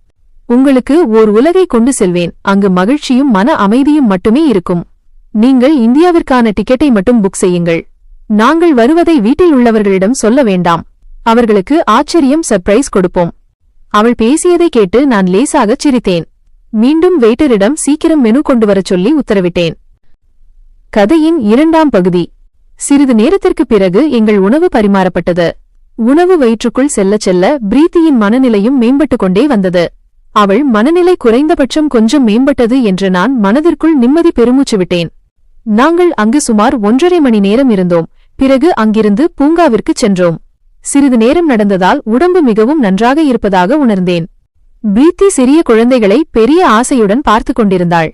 உங்களுக்கு ஓர் உலகை கொண்டு செல்வேன். அங்கு மகிழ்ச்சியும் மன அமைதியும் மட்டுமே இருக்கும். நீங்கள் இந்தியாவிற்கான டிக்கெட்டை மட்டும் புக் செய்யுங்கள். நாங்கள் வருவதை வீட்டில் உள்ளவர்களிடம் சொல்ல வேண்டாம். அவர்களுக்கு ஆச்சரியம் சர்ப்ரைஸ் கொடுப்போம். அவள் பேசியதை கேட்டு நான் லேசாகச் சிரித்தேன். மீண்டும் வெயிட்டரிடம் சீக்கிரம் மெனு கொண்டு வரச் சொல்லி உத்தரவிட்டேன். கதையின் 2ஆம் பகுதி. சிறிது நேரத்திற்குப் பிறகு எங்கள் உணவு பரிமாறப்பட்டது. உணவு வயிற்றுக்குள் செல்லச் செல்ல பிரீத்தியின் மனநிலையும் மேம்பட்டு கொண்டே வந்தது. அவள் மனநிலை குறைந்தபட்சம் கொஞ்சம் மேம்பட்டது என்று நான் மனதிற்குள் நிம்மதி பெருமூச்சு விட்டேன். நாங்கள் அங்கு சுமார் 1.5 மணி நேரம் இருந்தோம். பிறகு அங்கிருந்து பூங்காவிற்குச் சென்றோம். சிறிது நேரம் நடந்ததால் உடம்பு மிகவும் நன்றாக இருப்பதாக உணர்ந்தேன். பிரீத்தி சிறிய குழந்தைகளை பெரிய ஆசையுடன் பார்த்து கொண்டிருந்தாள்.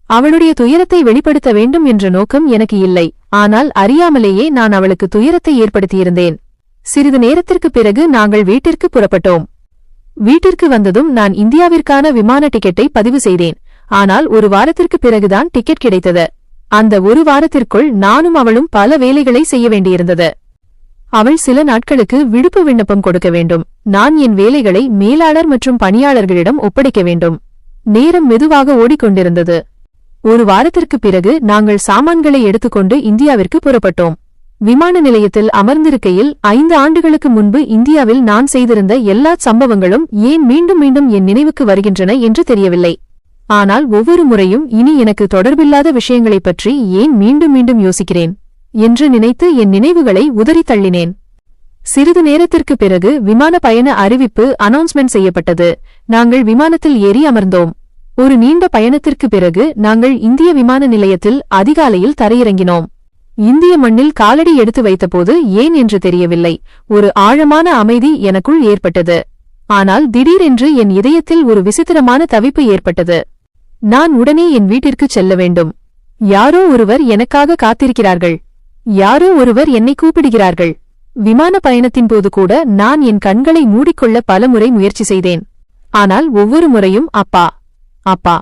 அவளுடைய துயரத்தை வெளிப்படுத்த வேண்டும் என்ற நோக்கம் எனக்கு இல்லை. ஆனால் அறியாமலேயே நான் அவளுக்கு துயரத்தை ஏற்படுத்தியிருந்தேன். சிறிது நேரத்திற்குப் பிறகு நாங்கள் வீட்டிற்கு புறப்பட்டோம். வீட்டிற்கு வந்ததும் நான் இந்தியாவிற்கான விமான டிக்கெட்டை பதிவு செய்தேன். ஆனால் ஒரு வாரத்திற்குப் பிறகுதான் டிக்கெட் கிடைத்தது. அந்த ஒரு வாரத்திற்குள் நானும் அவளும் பல வேலைகளை செய்ய வேண்டியிருந்தது. அவள் சில நாட்களுக்கு விடுப்பு விண்ணப்பம் கொடுக்க வேண்டும். நான் என் வேலைகளை மேலாளர் மற்றும் பணியாளர்களிடம் ஒப்படைக்க வேண்டும். நேரம் மெதுவாக ஓடிக்கொண்டிருந்தது. ஒரு வாரத்திற்குப் பிறகு நாங்கள் சாமான்களை எடுத்துக்கொண்டு இந்தியாவிற்கு புறப்பட்டோம். விமான நிலையத்தில் அமர்ந்திருக்கையில் 5 ஆண்டுகளுக்கு முன்பு இந்தியாவில் நான் செய்திருந்த எல்லா சம்பவங்களும் ஏன் மீண்டும் மீண்டும் என் நினைவுக்கு வருகின்றன என்று தெரியவில்லை. ஆனால் ஒவ்வொரு முறையும் இனி எனக்கு தொடர்பில்லாத விஷயங்களைப் பற்றி ஏன் மீண்டும் மீண்டும் யோசிக்கிறேன் என்று நினைத்து என் நினைவுகளை உதறி தள்ளினேன். சிறிது நேரத்திற்குப் பிறகு விமான பயண அறிவிப்பு அனௌன்ஸ்மெண்ட் செய்யப்பட்டது. நாங்கள் விமானத்தில் ஏறி அமர்ந்தோம். ஒரு நீண்ட பயணத்திற்குப் பிறகு நாங்கள் இந்திய விமான நிலையத்தில் அதிகாலையில் தரையிறங்கினோம். இந்திய மண்ணில் காலடி எடுத்து வைத்தபோது ஏன் என்று தெரியவில்லை, ஒரு ஆழமான அமைதி எனக்குள் ஏற்பட்டது. ஆனால் திடீரென்று என் இதயத்தில் ஒரு விசித்திரமான தவிப்பு ஏற்பட்டது. நான் உடனே என் வீட்டிற்குச் செல்ல வேண்டும். யாரோ ஒருவர் எனக்காக காத்திருக்கிறார்கள். யாரோ ஒருவர் என்னை கூப்பிடுகிறார்கள். விமான பயணத்தின் போது கூட நான் என் கண்களை மூடிக்கொள்ள பலமுறை முயற்சி செய்தேன். ஆனால் ஒவ்வொரு முறையும் அப்பா அப்பா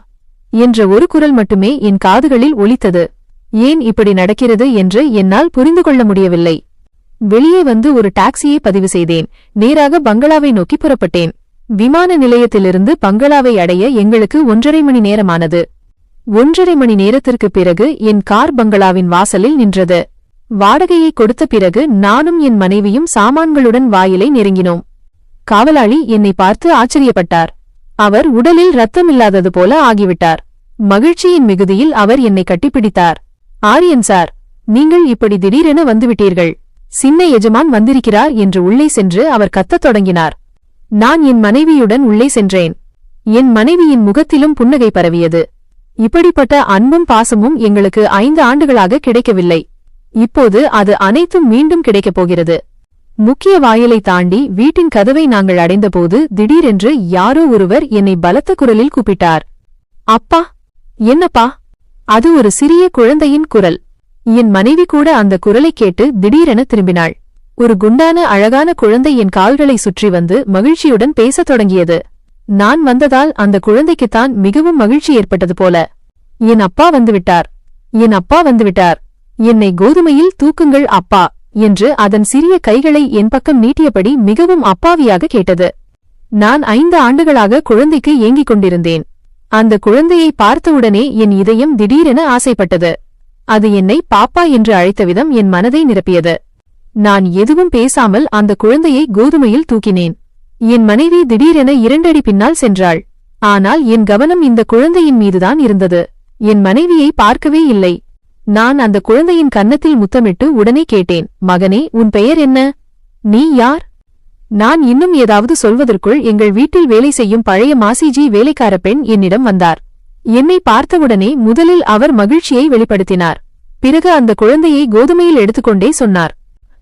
என்ற ஒரு குரல் மட்டுமே என் காதுகளில் ஒலித்தது. ஏன் இப்படி நடக்கிறது என்று என்னால் புரிந்து கொள்ள முடியவில்லை. வெளியே வந்து ஒரு டாக்ஸியை பதிவு செய்தேன். நேராக பங்களாவை நோக்கி புறப்பட்டேன். விமான நிலையத்திலிருந்து பங்களாவை அடைய எங்களுக்கு 1.5 மணி நேரமானது. 1.5 மணி நேரத்திற்குப் பிறகு என் கார் பங்களாவின் வாசலில் நின்றது. வாடகையை கொடுத்த பிறகு நானும் என் மனைவியும் சாமான்களுடன் வாயிலை நெருங்கினோம். காவலாளி என்னை பார்த்து ஆச்சரியப்பட்டார். அவர் உடலில் இரத்தமில்லாதது போல ஆகிவிட்டார். மகிழ்ச்சியின் மிகுதியில் அவர் என்னை கட்டிப்பிடித்தார். ஆரியன் சார், நீங்கள் இப்படி திடீரென வந்துவிட்டீர்கள். சின்ன எஜமான் வந்திருக்கிறார் என்று உள்ளே சென்று அவர் கத்தத் தொடங்கினார். நான் என் மனைவியுடன் உள்ளே சென்றேன். என் மனைவியின் முகத்திலும் புன்னகை பரவியது. இப்படிப்பட்ட அன்பும் பாசமும் எங்களுக்கு 5 ஆண்டுகளாக கிடைக்கவில்லை. இப்போது அது அனைத்தும் மீண்டும் கிடைக்கப் போகிறது. முக்கிய வாயிலை தாண்டி வீட்டின் கதவை நாங்கள் அடைந்தபோது திடீரென்று யாரோ ஒருவர் என்னை பலத்த குரலில் கூப்பிட்டார். அப்பா. என்னப்பா? அது ஒரு சிறிய குழந்தையின் குரல். என் மனைவி கூட அந்த குரலைக் கேட்டு திடீரென திரும்பினாள். ஒரு குண்டான அழகான குழந்தை என் கால்களை சுற்றி வந்து மகிழ்ச்சியுடன் பேசத் தொடங்கியது. நான் வந்ததால் அந்த குழந்தைக்குத்தான் மிகவும் மகிழ்ச்சி ஏற்பட்டது போல. என் அப்பா வந்துவிட்டார், என் அப்பா வந்துவிட்டார், என்னை கோதுமையில் தூக்குங்கள் அப்பா என்று அதன் சிறிய கைகளை என் பக்கம் நீட்டியபடி மிகவும் அப்பாவியாக கேட்டது. நான் 5 ஆண்டுகளாக குழந்தைக்கு ஏங்கிக் கொண்டிருந்தேன். அந்த குழந்தையை பார்த்தவுடனே என் இதயம் திடீரென ஆசைப்பட்டது. அது என்னை பாப்பா என்று அழைத்த விதம் என் மனதை நிரப்பியது. நான் எதுவும் பேசாமல் அந்த குழந்தையை கோதுமையில் தூக்கினேன். என் மனைவி திடீரென 2 அடி பின்னால் சென்றாள். ஆனால் என் கவனம் இந்த குழந்தையின் மீதுதான் இருந்தது. என் மனைவியை பார்க்கவே இல்லை. நான் அந்த குழந்தையின் கன்னத்தில் முத்தமிட்டு உடனே கேட்டேன், மகனே, உன் பெயர் என்ன? நீ யார்? நான் இன்னும் ஏதாவது சொல்வதற்குள் எங்கள் வீட்டில் வேலை செய்யும் பழைய மாசிஜி வேலைக்கார பெண் என்னிடம் வந்தார். என்னை பார்த்தவுடனே முதலில் அவர் மகிழ்ச்சியை வெளிப்படுத்தினார். பிறகு அந்த குழந்தையை கோதுமையில் எடுத்துக்கொண்டே சொன்னார்,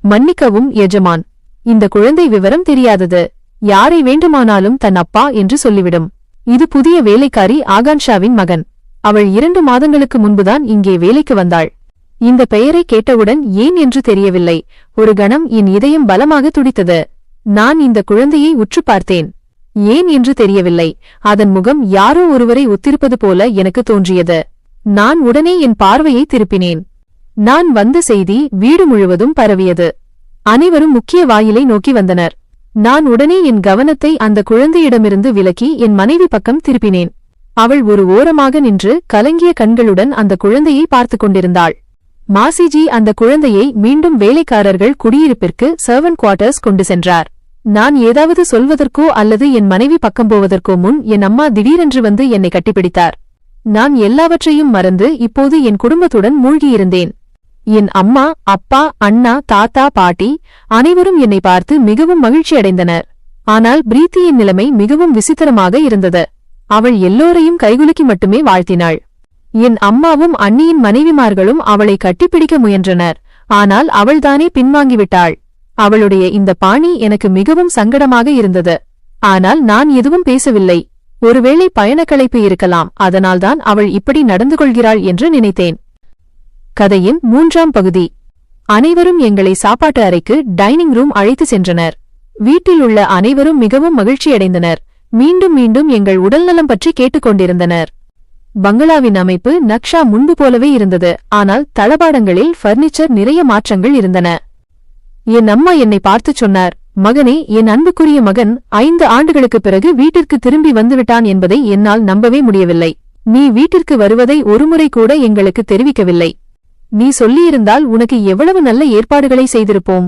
மன்னிக்கவும் எஜமான், இந்த குழந்தை விவரம் தெரியாதது. யாரை வேண்டுமானாலும் தன் அப்பா என்று சொல்லிவிடும். இது புதிய வேலைக்காரி ஆகான்ஷாவின் மகன். அவள் 2 மாதங்களுக்கு முன்புதான் இங்கே வேலைக்கு வந்தாள். இந்த பெயரை கேட்டவுடன் ஏன் என்று தெரியவில்லை, ஒரு கணம் என் இதயம் பலமாக துடித்தது. நான் இந்த குழந்தையை உற்று பார்த்தேன். ஏன் என்று தெரியவில்லை, அதன் முகம் யாரோ ஒருவரை ஒத்திருப்பது போல எனக்கு தோன்றியது. நான் உடனே என் பார்வையை திருப்பினேன். நான் வந்த செய்தி வீடு முழுவதும் பரவியது. அனைவரும் முக்கிய வாயிலை நோக்கி வந்தனர். நான் உடனே என் கவனத்தை அந்த குழந்தையிடமிருந்து விலக்கி என் மனைவி பக்கம் திருப்பினேன். அவள் ஒரு ஓரமாக நின்று கலங்கிய கண்களுடன் அந்த குழந்தையை பார்த்துக் கொண்டிருந்தாள். மாசிஜி அந்த குழந்தையை மீண்டும் வேலைக்காரர்கள் குடியிருப்பிற்கு சர்வன்ட் குவார்ட்டர்ஸ் கொண்டு சென்றார். நான் ஏதாவது சொல்வதற்கோ அல்லது என் மனைவி பக்கம் போவதற்கோ முன் என் அம்மா திடீரென்று வந்து என்னை கட்டிப்பிடித்தார். நான் எல்லாவற்றையும் மறந்து இப்போது என் குடும்பத்துடன் மூழ்கியிருந்தேன். என் அம்மா, அப்பா, அண்ணா, தாத்தா, பாட்டி அனைவரும் என்னை பார்த்து மிகவும் மகிழ்ச்சியடைந்தனர். ஆனால் பிரீத்தியின் நிலைமை மிகவும் விசித்திரமாக இருந்தது. அவள் எல்லோரையும் கைகுலுக்கி மட்டுமே வாழ்த்தினாள். என் அம்மாவும் அண்ணியின் மனைவிமார்களும் அவளை கட்டிப்பிடிக்க முயன்றனர். ஆனால் அவள்தானே பின்வாங்கிவிட்டாள். அவளுடைய இந்த பாணி எனக்கு மிகவும் சங்கடமாக இருந்தது. ஆனால் நான் எதுவும் பேசவில்லை. ஒருவேளை பயணக்களைப்பு இருக்கலாம், அதனால்தான் அவள் இப்படி நடந்து கொள்கிறாள் என்று நினைத்தேன். கதையின் 3ஆம் பகுதி. அனைவரும் எங்களை சாப்பாட்டு அறைக்கு டைனிங் ரூம் அழைத்து சென்றனர். வீட்டில் உள்ள அனைவரும் மிகவும் மகிழ்ச்சியடைந்தனர். மீண்டும் மீண்டும் எங்கள் உடல்நலம் பற்றி கேட்டுக்கொண்டிருந்தனர். பங்களாவின் அமைப்பு நக்ஷா முன்பு போலவே இருந்தது. ஆனால் தளபாடங்களில் பர்னிச்சர் நிறைய மாற்றங்கள் இருந்தன. என் அம்மா என்னை பார்த்துச் சொன்னார், மகனே, என் அன்புக்குரிய மகன் 5 ஆண்டுகளுக்குப் பிறகு வீட்டிற்கு திரும்பி வந்துவிட்டான் என்பதை என்னால் நம்பவே முடியவில்லை. நீ வீட்டிற்கு வருவதை ஒருமுறை கூட எங்களுக்கு தெரிவிக்கவில்லை. நீ சொல்லியிருந்தால் உனக்கு எவ்வளவு நல்ல ஏற்பாடுகளை செய்திருப்போம்.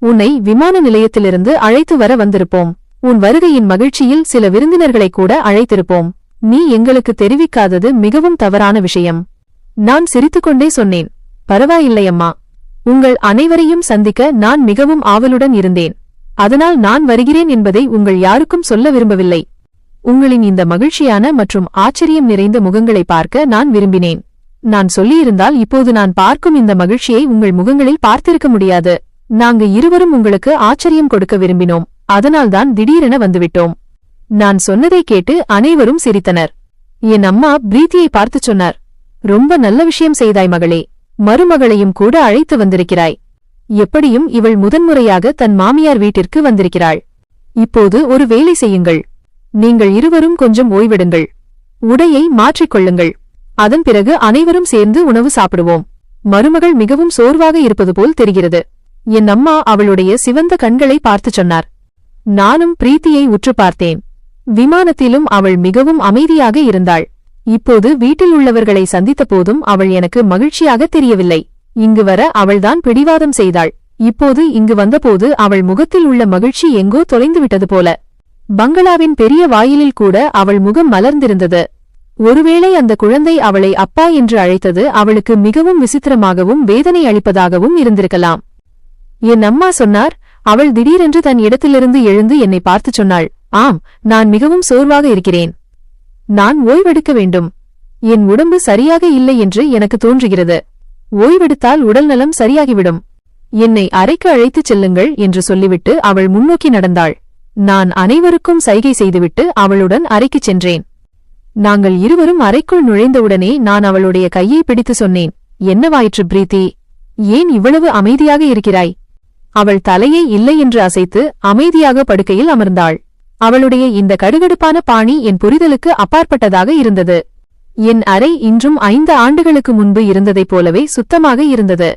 உன்னை விமான நிலையத்திலிருந்து அழைத்து வர வந்திருப்போம். உன் வருகையின் மகிழ்ச்சியில் சில விருந்தினர்களை கூட அழைத்திருப்போம். நீ எங்களுக்கு தெரிவிக்காதது மிகவும் தவறான விஷயம். நான் சிரித்துக்கொண்டே சொன்னேன், பரவாயில்லையம்மா. உங்கள் அனைவரையும் சந்திக்க நான் மிகவும் ஆவலுடன் இருந்தேன். அதனால் நான் வருகிறேன் என்பதை உங்கள் யாருக்கும் சொல்ல விரும்பவில்லை. உங்களின் இந்த மகிழ்ச்சியான மற்றும் ஆச்சரியம் நிறைந்த முகங்களை பார்க்க நான் விரும்பினேன். நான் சொல்லியிருந்தால் இப்போது நான் பார்க்கும் இந்த மகிழ்ச்சியை உங்கள் முகங்களில் பார்த்திருக்க முடியாது. நாங்க இருவரும் உங்களுக்கு ஆச்சரியம் கொடுக்க விரும்பினோம். அதனால்தான் திடீரென வந்துவிட்டோம். நான் சொன்னதை கேட்டு அனைவரும் சிரித்தனர். என் அம்மா பிரீத்தியை பார்த்துச் சொன்னார், ரொம்ப நல்ல விஷயம் செய்தாய் மகளே. மருமகளையும் கூட அழைத்து வந்திருக்கிறாய். எப்படியும் இவள் முதன்முறையாக தன் மாமியார் வீட்டிற்கு வந்திருக்கிறாள். இப்போது ஒரு வேலை செய்யுங்கள். நீங்கள் இருவரும் கொஞ்சம் ஓய்வெடுங்கள். உடையை மாற்றிக்கொள்ளுங்கள். அதன் பிறகு அனைவரும் சேர்ந்து உணவு சாப்பிடுவோம். மருமகள் மிகவும் சோர்வாக இருப்பது போல் தெரிகிறது. என் அம்மா அவளுடைய சிவந்த கண்களை பார்த்துச் சொன்னார். நானும் பிரீத்தியை உற்று பார்த்தேன். விமானத்திலும் அவள் மிகவும் அமைதியாக இருந்தாள். இப்போது வீட்டில் உள்ளவர்களை சந்தித்த போதும் அவள் எனக்கு மகிழ்ச்சியாக தெரியவில்லை. இங்கு வர அவள்தான் பிடிவாதம் செய்தாள். இப்போது இங்கு வந்தபோது அவள் முகத்தில் உள்ள மகிழ்ச்சி எங்கோ தொலைந்துவிட்டது போல. பங்களாவின் பெரிய வாயிலில் கூட அவள் முகம் மலர்ந்திருந்தது. ஒருவேளை அந்த குழந்தை அவளை அப்பா என்று அழைத்தது அவளுக்கு மிகவும் விசித்திரமாகவும் வேதனை அளிப்பதாகவும் இருந்திருக்கலாம். என் அம்மா சொன்னார். அவள் திடீரென்று தன் இடத்திலிருந்து எழுந்து என்னை பார்த்துச் சொன்னாள், ஆம், நான் மிகவும் சோர்வாக இருக்கிறேன். நான் ஓய்வெடுக்க வேண்டும். என் உடம்பு சரியாக இல்லை என்று எனக்கு தோன்றுகிறது. ஓய்வெடுத்தால் உடல்நலம் சரியாகிவிடும். என்னை அறைக்கு அழைத்துச் செல்லுங்கள் என்று சொல்லிவிட்டு அவள் முன்னோக்கி நடந்தாள். நான் அனைவருக்கும் சைகை செய்துவிட்டு அவளுடன் அறைக்குச் சென்றேன். நாங்கள் இருவரும் அறைக்குள் நுழைந்தவுடனே நான் அவளுடைய கையை பிடித்து சொன்னேன், என்னவாயிற்று பிரீத்தி? ஏன் இவ்வளவு அமைதியாக இருக்கிறாய்? அவள் தலையை இல்லை என்று அசைத்து அமைதியாக படுக்கையில் அமர்ந்தாள். அவளுடைய இந்த கடுகடுப்பான பாணி என் புரிதலுக்கு அப்பாற்பட்டதாக இருந்தது. என் அறை இன்றும் 5 ஆண்டுகளுக்கு முன்பு இருந்ததைப் போலவே சுத்தமாக இருந்தது.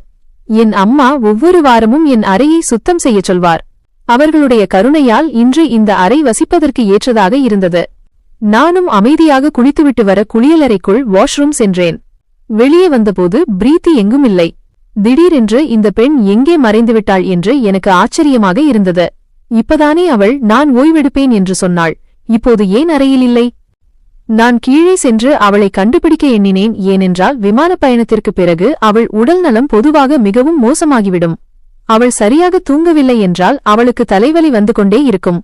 என் அம்மா ஒவ்வொரு வாரமும் என் அறையை சுத்தம் செய்யச் சொல்வார். அவர்களுடைய கருணையால் இன்று இந்த அறை வசிப்பதற்கு ஏற்றதாக இருந்தது. நானும் அமைதியாக குளித்துவிட்டு வர குளியலறைக்குள் வாஷ்ரூம் சென்றேன். வெளியே வந்தபோது பிரீத்தி எங்கும் இல்லை. திடீரென்று இந்த பெண் எங்கே மறைந்துவிட்டாள் என்று எனக்கு ஆச்சரியமாக இருந்தது. இப்பதானே அவள் நான் ஓய்வெடுப்பேன் என்று சொன்னாள். இப்போது ஏன் அறையில் இல்லை? நான் கீழே சென்று அவளை கண்டுபிடிக்க எண்ணினேன். ஏனென்றால் விமானப் பயணத்திற்குப் பிறகு அவள் உடல் நலம் பொதுவாக மிகவும் மோசமாகிவிடும். அவள் சரியாக தூங்கவில்லை என்றால் அவளுக்கு தலைவலி வந்து கொண்டே இருக்கும்.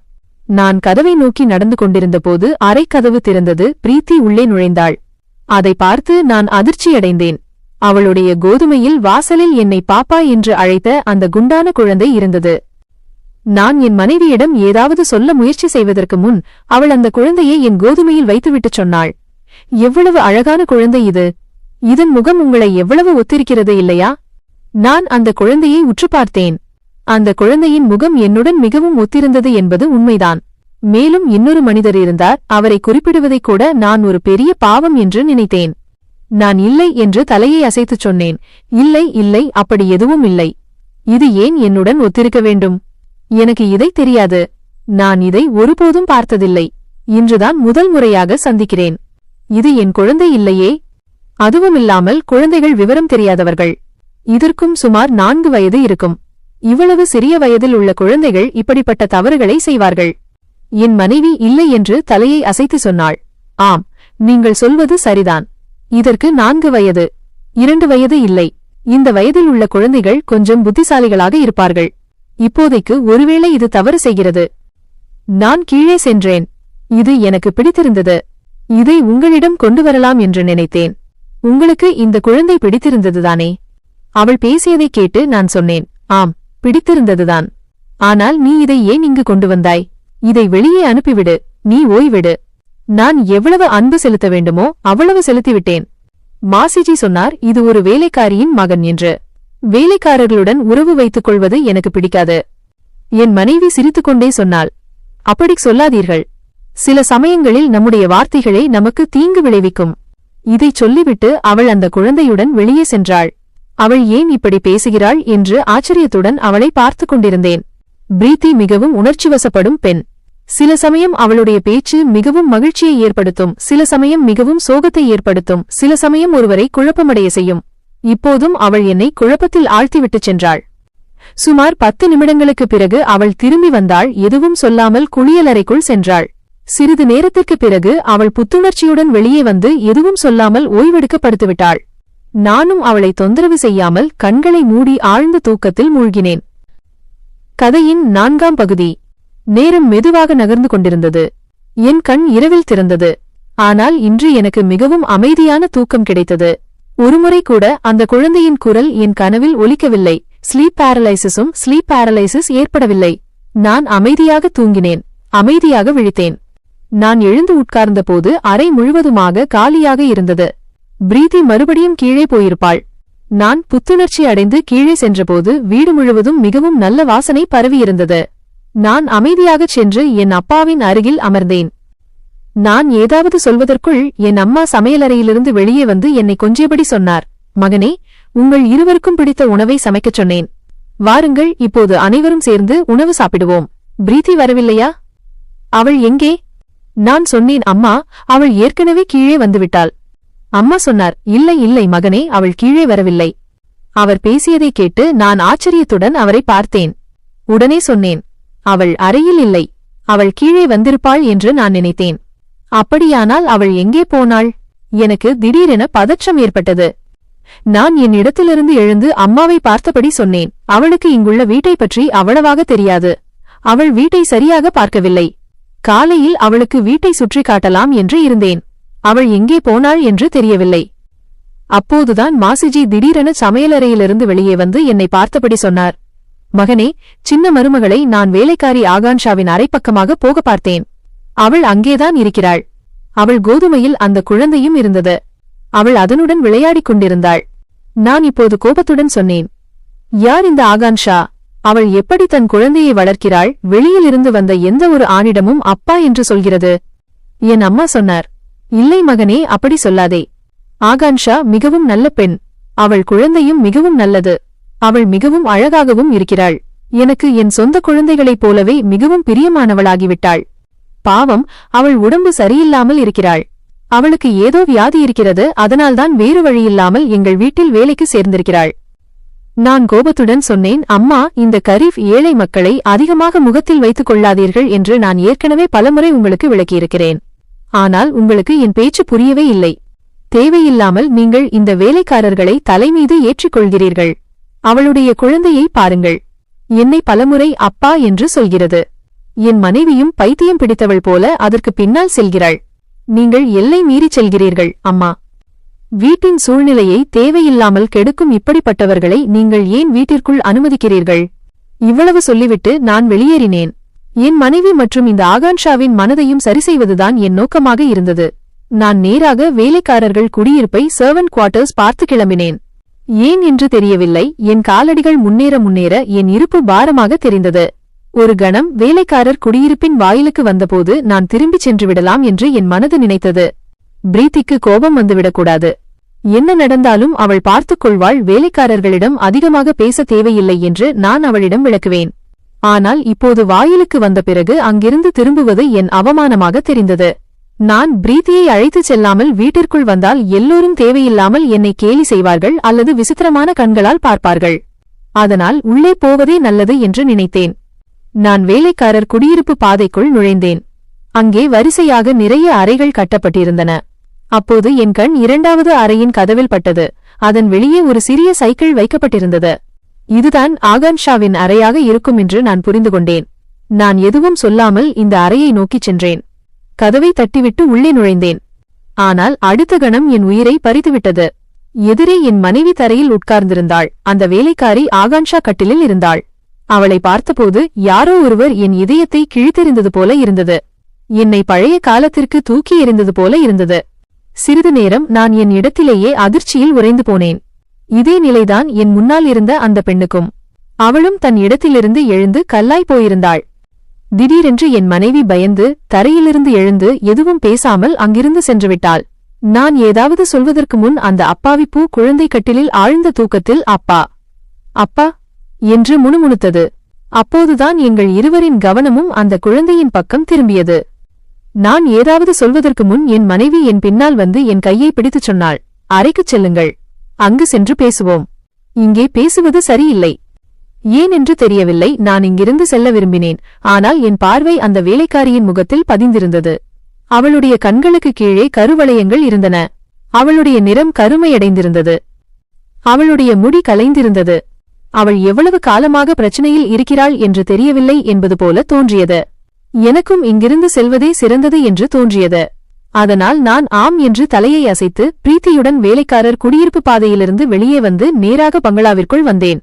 நான் கதவை நோக்கி நடந்து கொண்டிருந்தபோது அறைக்கதவு திறந்தது. பிரீத்தி உள்ளே நுழைந்தாள். அதை பார்த்து நான் அதிர்ச்சியடைந்தேன். அவளுடைய கோதுமையில் வாசலில் என்னை பாப்பா என்று அழைத்த அந்த குண்டான குழந்தை இருந்தது. நான் என் மனைவியிடம் ஏதாவது சொல்ல முயற்சி செய்வதற்கு முன் அவள் அந்த குழந்தையை என் கோதுமையில் வைத்துவிட்டுச் சொன்னாள், எவ்வளவு அழகான குழந்தை இது! இதன் முகம் உங்களை எவ்வளவு ஒத்திருக்கிறது இல்லையா? நான் அந்த குழந்தையை உற்று பார்த்தேன். அந்த குழந்தையின் முகம் என்னுடன் மிகவும் ஒத்திருந்தது என்பது உண்மைதான். மேலும் இன்னொரு மனிதர் இருந்தார். அவரை குறிப்பிடுவதைக் கூட நான் ஒரு பெரிய பாவம் என்று நினைத்தேன். நான் இல்லை என்று தலையை அசைத்துச் சொன்னேன். இல்லை இல்லை, அப்படி எதுவும் இல்லை. இது ஏன் என்னுடன் ஒத்திருக்க வேண்டும்? எனக்கு இதை தெரியாது. நான் இதை ஒருபோதும் பார்த்ததில்லை. இன்றுதான் முதல் முறையாக சந்திக்கிறேன். இது என் குழந்தை இல்லையே. அதுவுமில்லாமல் குழந்தைகள் விவரம் தெரியாதவர்கள். இதற்கும் சுமார் 4 வயது இருக்கும். இவ்வளவு சிறிய வயதில் உள்ள குழந்தைகள் இப்படிப்பட்ட தவறுகளை செய்வார்கள். என் மனைவி இல்லை என்று தலையை அசைத்து சொன்னாள். ஆம், நீங்கள் சொல்வது சரிதான். இதற்கு 4 வயது, 2 வயது இல்லை. இந்த வயதில் உள்ள குழந்தைகள் கொஞ்சம் புத்திசாலிகளாக இருப்பார்கள். இப்போதைக்கு ஒருவேளை இது தவறு செய்கிறது. நான் கீழே சென்றேன். இது எனக்கு பிடித்திருந்தது. இதை உங்களிடம் கொண்டு வரலாம் என்று நினைத்தேன். உங்களுக்கு இந்த குழந்தை பிடித்திருந்ததுதானே? அவள் பேசியதைக் கேட்டு நான் சொன்னேன், ஆம், பிடித்திருந்ததுதான். ஆனால் நீ இதை ஏன் இங்கு கொண்டு வந்தாய்? இதை வெளியே அனுப்பிவிடு, நீ ஓய்விடு. நான் எவ்வளவு அன்பு செலுத்த வேண்டுமோ அவ்வளவு செலுத்திவிட்டேன். மாசிஜி சொன்னார், இது ஒரு வேலைக்காரியின் மகன் என்று. வேலைக்காரர்களுடன் உறவு வைத்துக் கொள்வது எனக்கு பிடிக்காது. என் மனைவி சிரித்துக்கொண்டே சொன்னாள், அப்படி சொல்லாதீர்கள். சில சமயங்களில் நம்முடைய வார்த்தைகளே நமக்கு தீங்கு விளைவிக்கும். இதைச் சொல்லிவிட்டு அவள் அந்த குழந்தையுடன் வெளியே சென்றாள். அவள் ஏன் இப்படி பேசுகிறாள் என்று ஆச்சரியத்துடன் அவளை பார்த்து கொண்டிருந்தேன். பிரீத்தி மிகவும் உணர்ச்சிவசப்படும் பெண். சில சமயம் அவளுடைய பேச்சு மிகவும் மகிழ்ச்சியை ஏற்படுத்தும், சில சமயம் மிகவும் சோகத்தை ஏற்படுத்தும், சில சமயம் ஒருவரை குழப்பமடைய செய்யும். இப்போதும் அவள் என்னை குழப்பத்தில் ஆழ்த்திவிட்டுச் சென்றாள். சுமார் 10 நிமிடங்களுக்குப் பிறகு அவள் திரும்பி வந்தாள். எதுவும் சொல்லாமல் குளியலறைக்குள் சென்றாள். சிறிது நேரத்திற்குப் பிறகு அவள் புத்துணர்ச்சியுடன் வெளியே வந்து எதுவும் சொல்லாமல் ஓய்வெடுக்க படுத்துவிட்டாள். நானும் அவளை தொந்தரவு செய்யாமல் கண்களை மூடி ஆழ்ந்த தூக்கத்தில் மூழ்கினேன். கதையின் 4ஆம் பகுதி. நேரம் மெதுவாக நகர்ந்து கொண்டிருந்தது. என் கண் இரவில் திறந்தது. ஆனால் இன்று எனக்கு மிகவும் அமைதியான தூக்கம் கிடைத்தது. ஒருமுறை கூட அந்த குழந்தையின் குரல் என் கனவில் ஒலிக்கவில்லை. ஸ்லீப் பாரலைசிஸ் ஏற்படவில்லை. நான் அமைதியாக தூங்கினேன், அமைதியாக விழித்தேன். நான் எழுந்து உட்கார்ந்தபோது அறை முழுவதுமாக காலியாக இருந்தது. பிரீத்தி மறுபடியும் கீழே போயிருப்பாள். நான் புத்துணர்ச்சி அடைந்து கீழே சென்றபோது வீடு முழுவதும் மிகவும் நல்ல வாசனை பரவியிருந்தது. நான் அமைதியாகச் சென்று என் அப்பாவின் அருகில் அமர்ந்தேன். நான் ஏதாவது சொல்வதற்குள் என் அம்மா சமையலறையிலிருந்து வெளியே வந்து என்னை கொஞ்சியபடி சொன்னார், மகனே, உங்கள் இருவருக்கும் பிடித்த உணவை சமைக்கச் சொன்னேன். வாருங்கள், இப்போது அனைவரும் சேர்ந்து உணவு சாப்பிடுவோம். பிரீத்தி வரவில்லையா? அவள் எங்கே? நான் சொன்னேன், அம்மா, அவள் ஏற்கனவே கீழே வந்துவிட்டாள். அம்மா சொன்னார், இல்லை இல்லை மகனே, அவள் கீழே வரவில்லை. அவர் பேசியதைக் கேட்டு நான் ஆச்சரியத்துடன் அவரை பார்த்தேன். உடனே சொன்னேன், அவள் அறையில் இல்லை. அவள் கீழே வந்திருப்பாள் என்று நான் நினைத்தேன். அப்படியானால் அவள் எங்கே போனாள்? எனக்கு திடீரென பதற்றம் ஏற்பட்டது. நான் என் இடத்திலிருந்து எழுந்து அம்மாவை பார்த்தபடி சொன்னேன், அவளுக்கு இங்குள்ள வீட்டை பற்றி அவ்வளவாக தெரியாது. அவள் வீட்டை சரியாக பார்க்கவில்லை. காலையில் அவளுக்கு வீட்டை சுற்றி காட்டலாம் என்று இருந்தேன். அவள் எங்கே போனாள் என்று தெரியவில்லை. அப்போதுதான் மாசிஜி திடீரென சமையலறையிலிருந்து வெளியே வந்து என்னை பார்த்தபடி சொன்னார், மகனே, சின்ன மருமகளை நான் வேலைக்காரி ஆகான்ஷாவின் அரைப்பக்கமாக போக பார்த்தேன். அவள் அங்கேதான் இருக்கிறாள். அவள் கோதுமையில் அந்த குழந்தையும் இருந்தது. அவள் அதனுடன் விளையாடிக் கொண்டிருந்தாள். நான் இப்போது கோபத்துடன் சொன்னேன், யார் இந்த ஆகான்ஷா? அவள் எப்படி தன் குழந்தையை வளர்க்கிறாள்? வெளியிலிருந்து வந்த எந்த ஒரு ஆணிடமும் அப்பா என்று சொல்கிறது. என் அம்மா சொன்னார், இல்லை மகனே, அப்படி சொல்லாதே. ஆகான்ஷா மிகவும் நல்ல பெண். அவள் குழந்தையும் மிகவும் நல்லது. அவள் மிகவும் அழகாகவும் இருக்கிறாள். எனக்கு என் சொந்த குழந்தைகளைப் போலவே மிகவும் பிரியமானவளாகிவிட்டாள். பாவம், அவள் உடம்பு சரியில்லாமல் இருக்கிறாள். அவளுக்கு ஏதோ வியாதி இருக்கிறது. அதனால்தான் வேறு வழியில்லாமல் எங்கள் வீட்டில் வேலைக்கு சேர்ந்திருக்கிறாள். நான் கோபத்துடன் சொன்னேன், அம்மா, இந்த கரீப் ஏழை மக்களை அதிகமாக முகத்தில் வைத்துக் கொள்ளாதீர்கள் என்று நான் ஏற்கனவே பலமுறை உங்களுக்கு விளக்கியிருக்கிறேன். ஆனால் உங்களுக்கு என் பேச்சு புரியவே இல்லை. தேவையில்லாமல் நீங்கள் இந்த வேலைக்காரர்களை தலைமீது ஏற்றிக்கொள்கிறீர்கள். அவளுடைய குழந்தையை பாருங்கள். என்னை பலமுறை அப்பா என்று சொல்கிறது. என் மனைவியும் பைத்தியம் பிடித்தவள் போல அதற்கு பின்னால் செல்கிறாள். நீங்கள் எல்லை மீறிச் செல்கிறீர்கள் அம்மா. வீட்டின் சூழ்நிலையை தேவையில்லாமல் கெடுக்கும் இப்படிப்பட்டவர்களை நீங்கள் ஏன் வீட்டிற்குள் அனுமதிக்கிறீர்கள்? இவ்வளவு சொல்லிவிட்டு நான் வெளியேறினேன். என் மனைவி மற்றும் இந்த ஆகான்ஷாவின் மனதையும் சரிசெய்வதுதான் என் நோக்கமாக இருந்தது. நான் நேராக வேலைக்காரர்கள் குடியிருப்பை சர்வன்ட் குவார்ட்டர்ஸ் பார்த்து கிளம்பினேன். ஏன் என்று தெரியவில்லை, என் காலடிகள் முன்னேற முன்னேற என் இருப்பு பாரமாக தெரிந்தது. ஒரு கணம் வேலைக்காரர் குடியிருப்பின் வாயிலுக்கு வந்தபோது நான் திரும்பிச் சென்று விடலாம் என்று என் மனது நினைத்தது. பிரீத்திக்கு கோபம் வந்துவிடக்கூடாது. என்ன நடந்தாலும் அவள் பார்த்துக் கொள்வாள், வேலைக்காரர்களிடம் அதிகமாக பேச தேவையில்லை என்று நான் அவளிடம் விளக்குவேன். ஆனால் இப்போது வாயிலுக்கு வந்த பிறகு அங்கிருந்து திரும்புவது என் அவமானமாக தெரிந்தது. நான் பிரீத்தியை அழைத்துச் செல்லாமல் வீட்டிற்குள் வந்தால் எல்லோரும் தேவையில்லாமல் என்னை கேலி செய்வார்கள் அல்லது விசித்திரமான கண்களால் பார்ப்பார்கள். அதனால் உள்ளே போவதே நல்லது என்று நினைத்தேன். நான் வேலைக்காரர் குடியிருப்பு பாதைக்குள் நுழைந்தேன். அங்கே வரிசையாக நிறைய அறைகள் கட்டப்பட்டிருந்தன. அப்போது என் கண் இரண்டாவது அறையின் கதவில் பட்டது. அதன் வெளியே ஒரு சிறிய சைக்கிள் வைக்கப்பட்டிருந்தது. இதுதான் ஆகாங்ஷாவின் அறையாக இருக்கும் என்று நான் புரிந்து கொண்டேன். நான் எதுவும் சொல்லாமல் இந்த அறையை நோக்கிச் சென்றேன். கதவை தட்டிவிட்டு உள்ளே நுழைந்தேன். ஆனால் அடுத்த கணம் என் உயிரை பறித்துவிட்டது. எதிரே என் மனைவி தரையில் உட்கார்ந்திருந்தாள். அந்த வேலைக்காரி ஆகாங்ஷா கட்டிலில் இருந்தாள். அவளை பார்த்தபோது யாரோ ஒருவர் என் இதயத்தை கிழித்தெறிந்தது போல இருந்தது. என்னை பழைய காலத்திற்கு தூக்கி எறிந்தது போல இருந்தது. சிறிது நேரம் நான் என் இடத்திலேயே அதிர்ச்சியில் உறைந்து போனேன். இதே நிலைதான் என் முன்னால் இருந்த அந்த பெண்ணுக்கும். அவளும் தன் இடத்திலிருந்து எழுந்து கல்லாய் போயிருந்தாள். திடீரென்று என் மனைவி பயந்து தரையிலிருந்து எழுந்து எதுவும் பேசாமல் அங்கிருந்து சென்றுவிட்டாள். நான் ஏதாவது சொல்வதற்கு முன் அந்த அப்பாவி பூ குழந்தை கட்டிலில் ஆழ்ந்த தூக்கத்தில் அப்பா அப்பா என்று முணுமுணுத்தது. அப்போதுதான் எங்கள் இருவரின் கவனமும் அந்த குழந்தையின் பக்கம் திரும்பியது. நான் ஏதாவது சொல்வதற்கு முன் என் மனைவி என் பின்னால் வந்து என் கையை பிடித்துச் சொன்னாள், அறைக்குச் செல்லுங்கள், அங்கு சென்று பேசுவோம். இங்கே பேசுவது சரியில்லை. ஏன் என்று தெரியவில்லை, நான் இங்கிருந்து செல்ல விரும்பினேன். ஆனால் என் பார்வை அந்த வேலைக்காரியின் முகத்தில் பதிந்திருந்தது. அவளுடைய கண்களுக்கு கீழே கருவளையங்கள் இருந்தன. அவளுடைய நிறம் கருமையடைந்திருந்தது. அவளுடைய முடி கலைந்திருந்தது. அவள் எவ்வளவு காலமாக பிரச்சனையில் இருக்கிறாள் என்று தெரியவில்லை என்பது போல தோன்றியது. எனக்கும் இங்கிருந்து செல்வதே சிறந்தது என்று தோன்றியது. அதனால் நான் ஆம் என்று தலையை அசைத்து பிரீத்தியுடன் வேலைக்காரர் குடியிருப்பு பாதையிலிருந்து வெளியே வந்து நேராக பங்களாவிற்குள் வந்தேன்.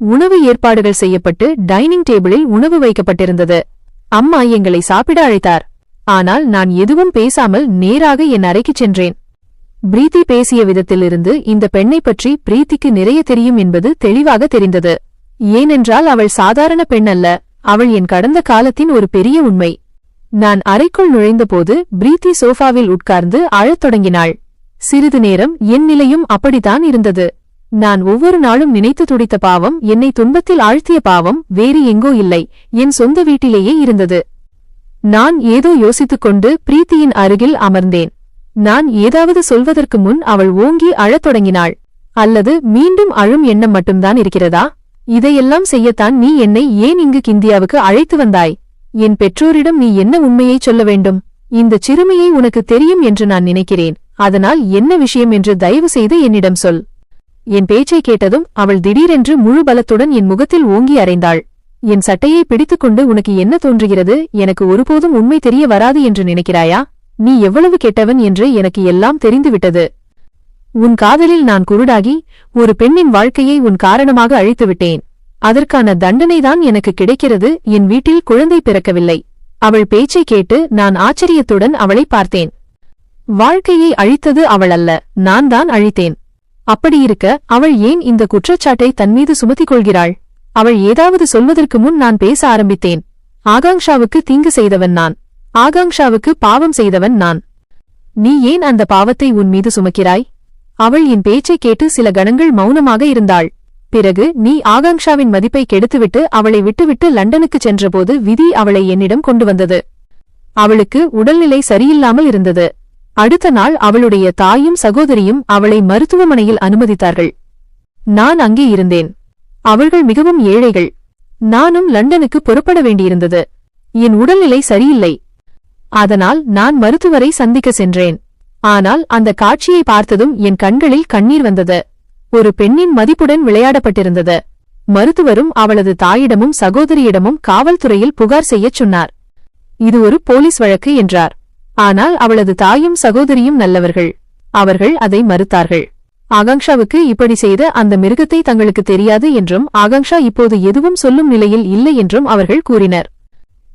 உணவு ஏற்பாடுகள் செய்யப்பட்டு டைனிங் டேபிளில் உணவு வைக்கப்பட்டிருந்தது. அம்மா எங்களை சாப்பிட அழைத்தார். ஆனால் நான் எதுவும் பேசாமல் நேராக என் அறைக்குச் சென்றேன். பிரீத்தி பேசிய விதத்திலிருந்து இந்த பெண்ணை பற்றி பிரீத்திக்கு நிறைய தெரியும் என்பது தெளிவாக தெரிந்தது. ஏனென்றால் அவள் சாதாரண பெண் அல்ல, அவள் என் கடந்த காலத்தின் ஒரு பெரிய உண்மை. நான் அறைக்குள் நுழைந்தபோது பிரீத்தி சோஃபாவில் உட்கார்ந்து அழத் தொடங்கினாள். சிறிது நேரம் என் நிலையும் அப்படித்தான் இருந்தது. நான் ஒவ்வொரு நாளும் நினைத்து துடித்த பாவம், என்னை துன்பத்தில் ஆழ்த்திய பாவம் வேறு எங்கோ இல்லை, என் சொந்த வீட்டிலேயே இருந்தது. நான் ஏதோ யோசித்துக்கொண்டு பிரீத்தியின் அருகில் அமர்ந்தேன். நான் ஏதாவது சொல்வதற்கு முன் அவள் ஓங்கி அழத் தொடங்கினாள். அல்லது மீண்டும் அழும் எண்ணம் மட்டும்தான் இருக்கிறதா? இதையெல்லாம் செய்யத்தான் நீ என்னை ஏன் இங்கு இந்தியாவுக்கு அழைத்து வந்தாய்? என் பெற்றோரிடம் நீ என்ன உண்மையைச் சொல்ல வேண்டும்? இந்த சிறுமியை உனக்கு தெரியும் என்று நான் நினைக்கிறேன். அதனால் என்ன விஷயம் என்று தயவு செய்து என்னிடம் சொல். என் பேச்சை கேட்டதும் அவள் திடீரென்று முழு பலத்துடன் என் முகத்தில் ஓங்கி அறைந்தாள். என் சட்டையை பிடித்துக்கொண்டு, உனக்கு என்ன தோன்றுகிறது? எனக்கு ஒருபோதும் உண்மை தெரிய வராது என்று நினைக்கிறாயா? நீ எவ்வளவு கெட்டவன் என்று எனக்கு எல்லாம் தெரிந்துவிட்டது. உன் காதலில் நான் குருடாகி ஒரு பெண்ணின் வாழ்க்கையை உன் காரணமாக அழித்துவிட்டேன். அதற்கான தண்டனைதான் எனக்கு கிடைக்கிறது. என் வீட்டில் குழந்தை பிறக்கவில்லை. அவள் பேச்சை கேட்டு நான் ஆச்சரியத்துடன் அவளை பார்த்தேன். வாழ்க்கையை அழித்தது அவள் அல்ல, நான் தான் அழித்தேன். அப்படியிருக்க அவள் ஏன் இந்த குற்றச்சாட்டை தன்மீது சுமத்திக் கொள்கிறாள்? அவள் ஏதாவது சொல்வதற்கு முன் நான் பேச ஆரம்பித்தேன். ஆகாங்ஷாவுக்கு தீங்கு செய்தவன் நான். ஆகாங்ஷாவுக்கு பாவம் செய்தவன் நான். நீ ஏன் அந்த பாவத்தை உன் மீது சுமக்கிறாய்? அவள் என் பேச்சை கேட்டு சில கணங்கள் மௌனமாக இருந்தாள். பிறகு, நீ ஆகாங்ஷாவின் மதிப்பை கெடுத்துவிட்டு அவளை விட்டுவிட்டு லண்டனுக்குச் சென்றபோது விதி அவளை என்னிடம் கொண்டு வந்தது. அவளுக்கு உடல்நிலை சரியில்லாமல் இருந்தது. அடுத்த நாள் அவளுடைய தாயும் சகோதரியும் அவளை மருத்துவமனையில் அனுமதித்தார்கள். நான் அங்கே இருந்தேன். அவர்கள் மிகவும் ஏழைகள். நானும் லண்டனுக்கு புறப்பட வேண்டியிருந்தது. என் உடல்நிலை சரியில்லை. அதனால் நான் மருத்துவரை சந்திக்க சென்றேன். ஆனால் அந்த காட்சியை பார்த்ததும் என் கண்களில் கண்ணீர் வந்தது. ஒரு பெண்ணின் மதிப்புடன் விளையாடப்பட்டிருந்தது. மருத்துவரும் அவளது தாயிடமும் சகோதரியிடமும் காவல்துறையில் புகார் செய்யச் சொன்னார். இது ஒரு போலீஸ் வழக்கு என்றார். ஆனால் அவளது தாயும் சகோதரியும் நல்லவர்கள். அவர்கள் அதை மறுத்தார்கள். ஆகாங்ஷாவுக்கு இப்படி செய்த அந்த மிருகத்தை தங்களுக்கு தெரியாது என்றும் ஆகாங்ஷா இப்போது எதுவும் சொல்லும் நிலையில் இல்லை என்றும் அவர்கள் கூறினர்.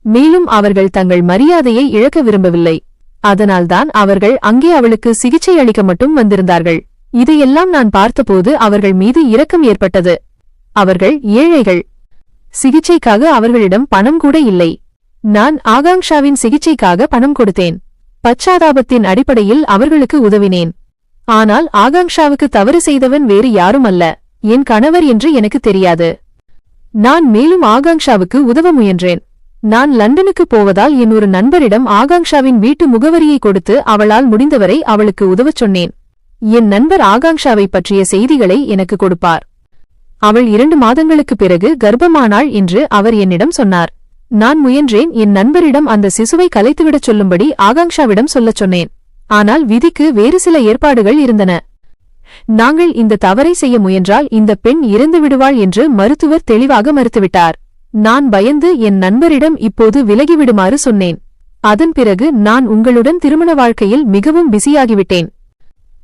மேலும் அவர்கள் தங்கள் மரியாதையை இழக்க விரும்பவில்லை. அதனால்தான் அவர்கள் அங்கே அவளுக்கு சிகிச்சை அளிக்க மட்டும் வந்திருந்தார்கள். இதையெல்லாம் நான் பார்த்தபோது அவர்கள் மீது இரக்கம் ஏற்பட்டது. அவர்கள் ஏழைகள். சிகிச்சைக்காக அவர்களிடம் பணம் கூட இல்லை. நான் ஆகாங்ஷாவின் சிகிச்சைக்காக பணம் கொடுத்தேன். பச்சாதாபத்தின் அடிப்படையில் அவர்களுக்கு உதவினேன். ஆனால் ஆகாங்ஷாவுக்கு தவறு செய்தவன் வேறு யாரும் அல்ல, என் கணவர் என்று எனக்கு தெரியாது. நான் மேலும் ஆகாங்ஷாவுக்கு உதவ முயன்றேன். நான் லண்டனுக்கு போவதால் என் ஒரு நண்பரிடம் ஆகாங்ஷாவின் வீட்டு முகவரியை கொடுத்து அவளால் முடிந்தவரை அவளுக்கு உதவச் சொன்னேன். என் நண்பர் ஆகாங்ஷாவை பற்றிய செய்திகளை எனக்கு கொடுப்பார். அவள் 2 மாதங்களுக்குப் பிறகு கர்ப்பமானாள் என்று அவர் என்னிடம் சொன்னார். நான் முயன்றேன் என் நண்பரிடம் அந்த சிசுவை கலைத்துவிடச் சொல்லும்படி ஆகாங்ஷாவிடம் சொல்லச் சொன்னேன். ஆனால் விதிக்கு வேறு சில ஏற்பாடுகள் இருந்தன. நாங்கள் இந்த தவறை செய்ய முயன்றால் இந்த பெண் இறந்து விடுவாள் என்று மருத்துவர் தெளிவாக மறுத்துவிட்டார். நான் பயந்து என் நண்பரிடம் இப்போது விலகிவிடுமாறு சொன்னேன். அதன் பிறகு நான் உங்களுடன் திருமண வாழ்க்கையில் மிகவும் பிஸியாகிவிட்டேன்.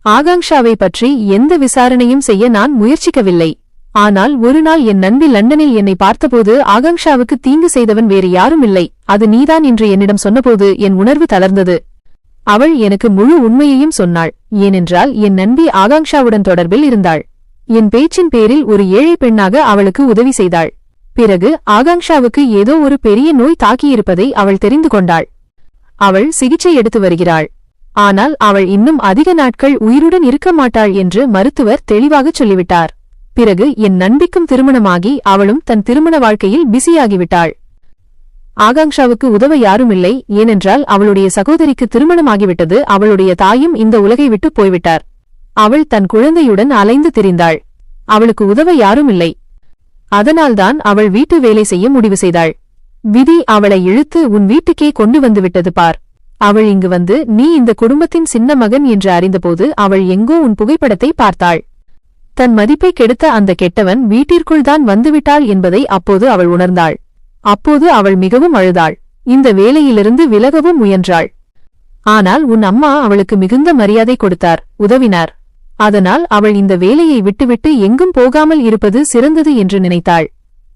ஆகாங்ஷாவை பற்றி எந்த விசாரணையும் செய்ய நான் முயற்சிக்கவில்லை. ஆனால் ஒரு நாள் என் நண்பி லண்டனில் என்னை பார்த்தபோது ஆகாங்ஷாவுக்கு தீங்கு செய்தவன் வேறு யாரும் இல்லை, அது நீதான் என்று என்னிடம் சொன்னபோது என் உணர்வு தளர்ந்தது. அவள் எனக்கு முழு உண்மையையும் சொன்னாள். ஏனென்றால் என் நண்பி ஆகாங்ஷாவுடன் தொடர்பில் இருந்தாள். என் பேச்சின் பேரில் ஒரு ஏழை பெண்ணாக அவளுக்கு உதவி செய்தாள். பிறகு ஆகாங்ஷாவுக்கு ஏதோ ஒரு பெரிய நோய் தாக்கியிருப்பதை அவள் தெரிந்து கொண்டாள். அவள் சிகிச்சை எடுத்து வருகிறாள். ஆனால் அவள் இன்னும் அதிக நாட்கள் உயிருடன் இருக்க மாட்டாள் என்று மருத்துவர் தெளிவாகச் சொல்லிவிட்டார். பிறகு என் நண்பிக்கும் திருமணமாகி அவளும் தன் திருமண வாழ்க்கையில் பிஸியாகிவிட்டாள். ஆகாங்ஷாவுக்கு உதவ யாருமில்லை, ஏனென்றால் அவளுடைய சகோதரிக்கு திருமணமாகிவிட்டது. அவளுடைய தாயும் இந்த உலகை விட்டு போய்விட்டார். அவள் தன் குழந்தையுடன் அலைந்து திரிந்தாள். அவளுக்கு உதவ யாருமில்லை. அதனால்தான் அவள் வீட்டு வேலை செய்ய முடிவு செய்தாள். விதி அவளை இழுத்து உன் வீட்டுக்கே கொண்டு வந்துவிட்டது பார். அவள் இங்கு வந்து நீ இந்த குடும்பத்தின் சின்ன மகன் என்று அறிந்தபோது அவள் எங்கோ உன் புகைப்படத்தை பார்த்தாள். தன் மதிப்பை கெடுத்த அந்த கெட்டவன் வீட்டிற்குள்தான் வந்துவிட்டாள் என்பதை அப்போது அவள் உணர்ந்தாள். அப்போது அவள் மிகவும் அழுதாள். இந்த வேலையிலிருந்து விலகவும் முயன்றாள். ஆனால் உன் அம்மா அவளுக்கு மிகுந்த மரியாதை கொடுத்தார், உதவினார். அதனால் அவள் இந்த வேலையை விட்டுவிட்டு எங்கும் போகாமல் இருப்பது சிறந்தது என்று நினைத்தாள்.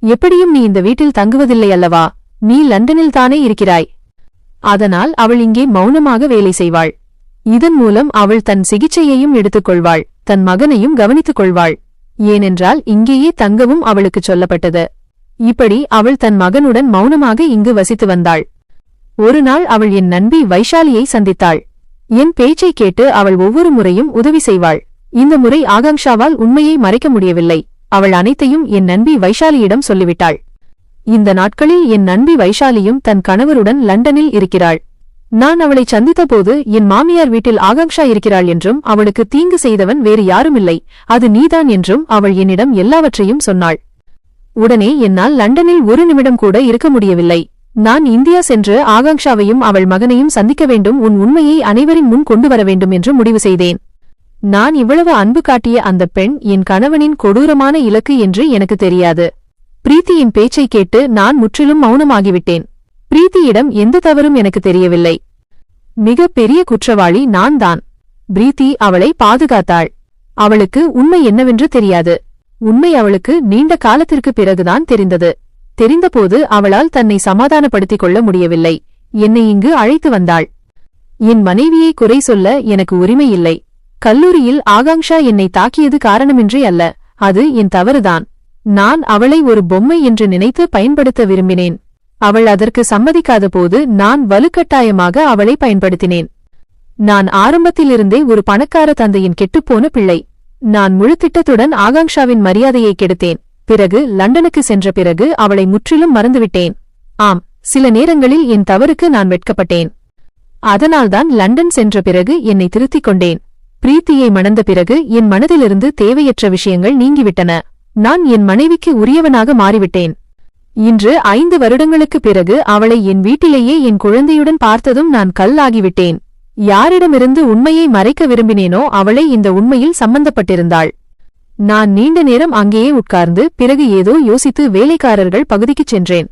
எப்படியும் நீ இந்த வீட்டில் தங்குவதில்லை அல்லவா? நீ லண்டனில்தானே இருக்கிறாய். அதனால் அவள் இங்கே மௌனமாக வேலை செய்வாள். இதன் மூலம் அவள் தன் சிகிச்சையையும் எடுத்துக்கொள்வாள், தன் மகனையும் கவனித்துக் கொள்வாள். ஏனென்றால் இங்கேயே தங்கவும் அவளுக்குச் சொல்லப்பட்டது. இப்படி அவள் தன் மகனுடன் மௌனமாக இங்கு வசித்து வந்தாள். ஒரு நாள் அவள் என் நண்பி வைஷாலியை சந்தித்தாள். என் பேச்சை கேட்டு அவள் ஒவ்வொரு முறையும் உதவி செய்வாள். இந்த முறை ஆகாங்ஷாவால் உண்மையை மறைக்க முடியவில்லை. அவள் அனைத்தையும் என் நண்பி வைஷாலியிடம் சொல்லிவிட்டாள். இந்த நாட்களில் என் நண்பி வைஷாலியும் தன் கணவருடன் லண்டனில் இருக்கிறாள். நான் அவளை சந்தித்தபோது என் மாமியார் வீட்டில் ஆகாங்ஷா இருக்கிறாள் என்றும் அவளுக்கு தீங்கு செய்தவன் வேறு யாருமில்லை, அது நீதான் என்றும் அவள் என்னிடம் எல்லாவற்றையும் சொன்னாள். உடனே என்னால் லண்டனில் ஒரு நிமிடம் கூட இருக்க முடியவில்லை. நான் இந்தியா சென்று ஆகாங்ஷாவையும் அவள் மகனையும் சந்திக்க வேண்டும், உன் உண்மையை அனைவரின் முன் கொண்டு வர வேண்டும் என்று முடிவு செய்தேன். நான் இவ்வளவு அன்பு காட்டிய அந்த பெண் என் கணவனின் கொடூரமான இலக்கு என்று எனக்கு தெரியாது. பிரீத்தியின் பேச்சை கேட்டு நான் முற்றிலும் மௌனமாகிவிட்டேன். பிரீத்தியிடம் எந்த தவறும் எனக்கு தெரியவில்லை. மிக பெரிய குற்றவாளி நான் தான். பிரீத்தி அவளை பாதுகாத்தாள். அவளுக்கு உண்மை என்னவென்று தெரியாது. உண்மை அவளுக்கு நீண்ட காலத்திற்கு பிறகுதான் தெரிந்தது. தெரிந்தபோது அவளால் தன்னை சமாதானப்படுத்திக் கொள்ள முடியவில்லை. என்னை இங்கு அழைத்து வந்தாள். என் மனைவியை குறை சொல்ல எனக்கு உரிமை இல்லை. கல்லூரியில் ஆகாங்ஷா என்னை தாக்கியது காரணமின்றி அல்ல, அது என் தவறுதான். நான் அவளை ஒரு பொம்மை என்று நினைத்து பயன்படுத்த விரும்பினேன். அவள் அதற்கு சம்மதிக்காத போது நான் வலுக்கட்டாயமாக அவளை பயன்படுத்தினேன். நான் ஆரம்பத்திலிருந்தே ஒரு பணக்கார தந்தையின் கெட்டுப்போன பிள்ளை. நான் முழு திட்டத்துடன் ஆகாங்ஷாவின் மரியாதையை கெடுத்தேன். பிறகு லண்டனுக்கு சென்ற பிறகு அவளை முற்றிலும் மறந்துவிட்டேன். ஆம், சில நேரங்களில் என் தவறுக்கு நான் வெட்கப்பட்டேன். அதனால்தான் லண்டன் சென்ற பிறகு என்னை திருத்திக் கொண்டேன். பிரீத்தியை மணந்த பிறகு என் மனதிலிருந்து தேவையற்ற விஷயங்கள் நீங்கிவிட்டன. நான் என் மனைவிக்கு உரியவனாக மாறிவிட்டேன். இன்று 5 வருடங்களுக்குப் பிறகு அவளை என் வீட்டிலேயே என் குழந்தையுடன் பார்த்ததும் நான் கல்லாகிவிட்டேன். யாரிடமிருந்து உண்மையை மறைக்க விரும்பினேனோ அவளை இந்த உண்மையில் சம்பந்தப்பட்டிருந்தாள். நான் நீண்ட நேரம் அங்கேயே உட்கார்ந்து பிறகு ஏதோ யோசித்து வேலைக்காரர்கள் பகுதிக்குச் சென்றேன்.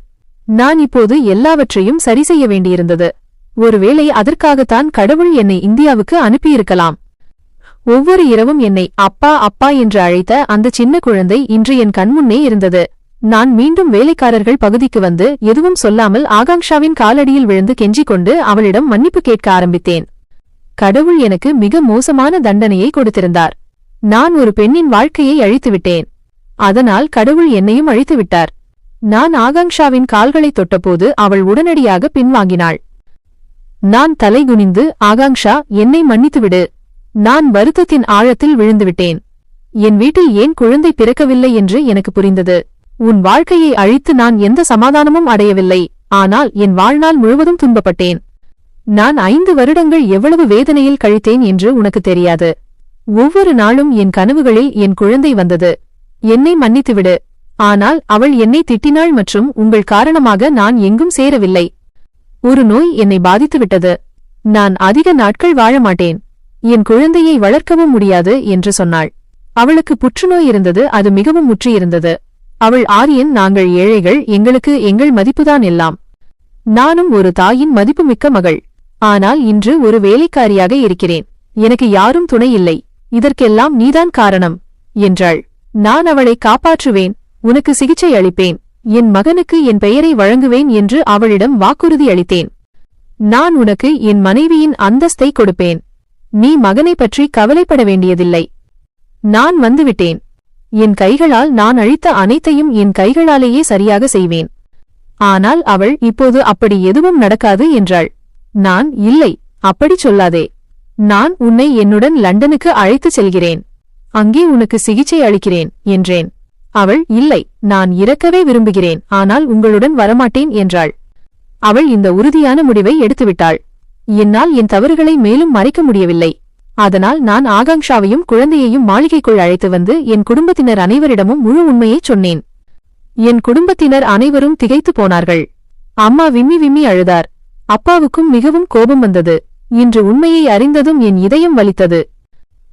நான் இப்போது எல்லாவற்றையும் சரி செய்ய வேண்டியிருந்தது. ஒருவேளை அதற்காகத்தான் கடவுள் என்னை இந்தியாவுக்கு அனுப்பியிருக்கலாம். ஒவ்வொரு இரவும் என்னை அப்பா அப்பா என்று அழைத்த அந்த சின்ன குழந்தை இன்று என் கண்முன்னே இருந்தது. நான் மீண்டும் வேலைக்காரர்கள் பகுதிக்கு வந்து எதுவும் சொல்லாமல் ஆகாங்ஷாவின் காலடியில் விழுந்து கெஞ்சிக் கொண்டு அவளிடம் மன்னிப்பு கேட்க ஆரம்பித்தேன். கடவுள் எனக்கு மிக மோசமான தண்டனையை கொடுத்திருந்தார். நான் ஒரு பெண்ணின் வாழ்க்கையை அழித்துவிட்டேன். அதனால் கடவுள் என்னையும் அழித்துவிட்டார். நான் ஆகாங்ஷாவின் கால்களை தொட்டபோது அவள் உடனடியாக பின்வாங்கினாள். நான் தலைகுனிந்து, ஆகாங்ஷா, என்னை மன்னித்துவிடு. நான் வருத்தத்தின் ஆழத்தில் விழுந்துவிட்டேன். என் வீட்டில் ஏன் குழந்தை பிறக்கவில்லை என்று எனக்கு புரிந்தது. உன் வாழ்க்கையை அழித்து நான் எந்த சமாதானமும் அடையவில்லை, ஆனால் என் வாழ்நாள் முழுவதும் துன்பப்பட்டேன். நான் 5 வருடங்கள் எவ்வளவு வேதனையில் கழித்தேன் என்று உனக்கு தெரியாது. ஒவ்வொரு நாளும் என் கனவுகளில் என் குழந்தை வந்தது. என்னை மன்னித்துவிடு. ஆனால் அவள் என்னை திட்டினாள் மற்றும் உங்கள் காரணமாக நான் எங்கும் சேரவில்லை. ஒரு நோய் என்னை பாதித்துவிட்டது. நான் அதிக நாட்கள் வாழ மாட்டேன். என் குழந்தையை வளர்க்கவும் முடியாது என்று சொன்னாள். அவளுக்கு புற்றுநோய் இருந்தது. அது மிகவும் முற்றியிருந்தது. அவள் ஆரியன். நாங்கள் ஏழைகள். எங்களுக்கு எங்கள் மதிப்புதான் எல்லாம். நானும் ஒரு தாயின் மதிப்புமிக்க மகள். ஆனால் இன்று ஒரு வேலைக்காரியாக இருக்கிறேன். எனக்கு யாரும் துணை இல்லை. இதற்கெல்லாம் நீதான் காரணம் என்றாள். நான் அவளை காப்பாற்றுவேன். உனக்கு சிகிச்சை அளிப்பேன். என் மகனுக்கு என் பெயரை வழங்குவேன் என்று அவளிடம் வாக்குறுதி அளித்தேன். நான் உனக்கு என் மனைவியின் அந்தஸ்தை கொடுப்பேன். நீ மகனை பற்றி கவலைப்பட வேண்டியதில்லை. நான் வந்துவிட்டேன். என் கைகளால் நான் அழித்த அனைத்தையும் என் கைகளாலேயே சரியாக செய்வேன். ஆனால் அவள் இப்போது அப்படி எதுவும் நடக்காது என்றாள். நான் இல்லை, அப்படிச் சொல்லாதே. நான் உன்னை என்னுடன் லண்டனுக்கு அழைத்துச் செல்கிறேன். அங்கே உனக்கு சிகிச்சை அளிக்கிறேன் என்றேன். அவள் இல்லை, நான் இறக்கவே விரும்புகிறேன், ஆனால் உங்களுடன் வரமாட்டேன் என்றாள். அவள் இந்த உறுதியான முடிவை எடுத்துவிட்டாள். என்னால் என் தவறுகளை மேலும் மறைக்க முடியவில்லை. அதனால் நான் ஆகாங்ஷாவையும் குழந்தையையும் மாளிகைக்குள் அழைத்து வந்து என் குடும்பத்தினர் அனைவரிடமும் முழு உண்மையைச் சொன்னேன். என் குடும்பத்தினர் அனைவரும் திகைத்து போனார்கள். அம்மா விம்மி விம்மி அழுதார். அப்பாவுக்கும் மிகவும் கோபம் வந்தது. இன்று உண்மையை அறிந்ததும் என் இதயம் வலித்தது.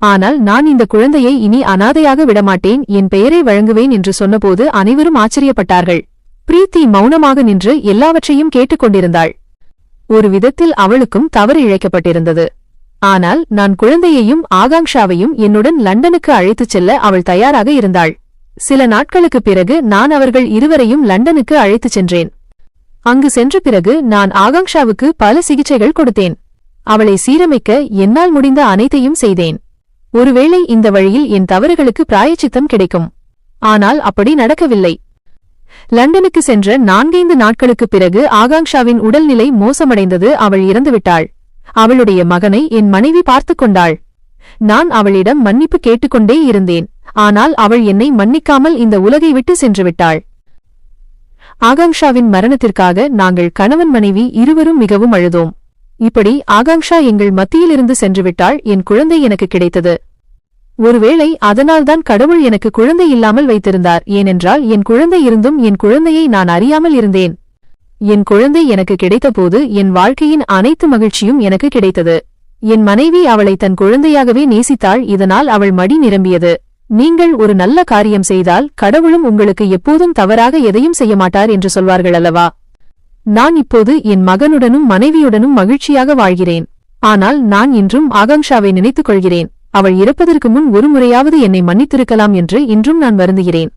ஆனால் நான் இந்த குழந்தையை இனி அனாதையாக விடமாட்டேன், என் பெயரை வழங்குவேன் என்று சொன்னபோது அனைவரும் ஆச்சரியப்பட்டார்கள். பிரீத்தி மௌனமாக நின்று எல்லாவற்றையும் கேட்டுக்கொண்டிருந்தாள். ஒரு விதத்தில் அவளுக்கும் தவறு இழைக்கப்பட்டிருந்தது. ஆனால் நான் குழந்தையையும் ஆகாங்ஷாவையும் என்னுடன் லண்டனுக்கு அழைத்துச் செல்ல அவள் தயாராக இருந்தாள். சில நாட்களுக்குப் பிறகு நான் அவர்கள் இருவரையும் லண்டனுக்கு அழைத்துச் சென்றேன். அங்கு சென்ற பிறகு நான் ஆகாங்ஷாவுக்கு பல சிகிச்சைகள் கொடுத்தேன். அவளை சீரமைக்க என்னால் முடிந்த அனைத்தையும் செய்தேன். ஒருவேளை இந்த வழியில் என் தவறுகளுக்கு பிராயச்சித்தம் கிடைக்கும். ஆனால் அப்படி நடக்கவில்லை. லண்டனுக்கு சென்ற 4-5 நாட்களுக்குப் பிறகு ஆகாங்ஷாவின் உடல்நிலை மோசமடைந்தது. அவள் இறந்துவிட்டாள். அவளுடைய மகனை என் மனைவி பார்த்துக் கொண்டாள். நான் அவளிடம் மன்னிப்பு கேட்டுக்கொண்டே இருந்தேன். ஆனால் அவள் என்னை மன்னிக்காமல் இந்த உலகை விட்டு சென்றுவிட்டாள். ஆகாங்ஷாவின் மரணத்திற்காக நாங்கள் கணவன் மனைவி இருவரும் மிகவும் அழுதோம். இப்படி ஆகாங்ஷா எங்கள் மத்தியிலிருந்து சென்றுவிட்டாள். என் குழந்தை எனக்கு கிடைத்தது. ஒருவேளை அதனால்தான் கடவுள் எனக்கு குழந்தை இல்லாமல் வைத்திருந்தார். ஏனென்றால் என் குழந்தை இருந்தும் என் குழந்தையை நான் அறியாமல் இருந்தேன். என் குழந்தை எனக்கு கிடைத்தபோது என் வாழ்க்கையின் அனைத்து மகிழ்ச்சியும் எனக்கு கிடைத்தது. என் மனைவி அவளை தன் குழந்தையாகவே நேசித்தாள். இதனால் அவள் மடி நிரம்பியது. நீங்கள் ஒரு நல்ல காரியம் செய்தால் கடவுளும் உங்களுக்கு எப்போதும் தவறாக எதையும் செய்ய மாட்டார் என்று சொல்வார்கள் அல்லவா? நான் இப்போது என் மகனுடனும் மனைவியுடனும் மகிழ்ச்சியாக வாழ்கிறேன். ஆனால் நான் இன்றும் ஆகாங்ஷாவை நினைத்துக் கொள்கிறேன். அவள் இறப்பதற்கு முன் ஒரு முறையாவது என்னை மன்னித்திருக்கலாம் என்று இன்றும் நான் வருந்துகிறேன்.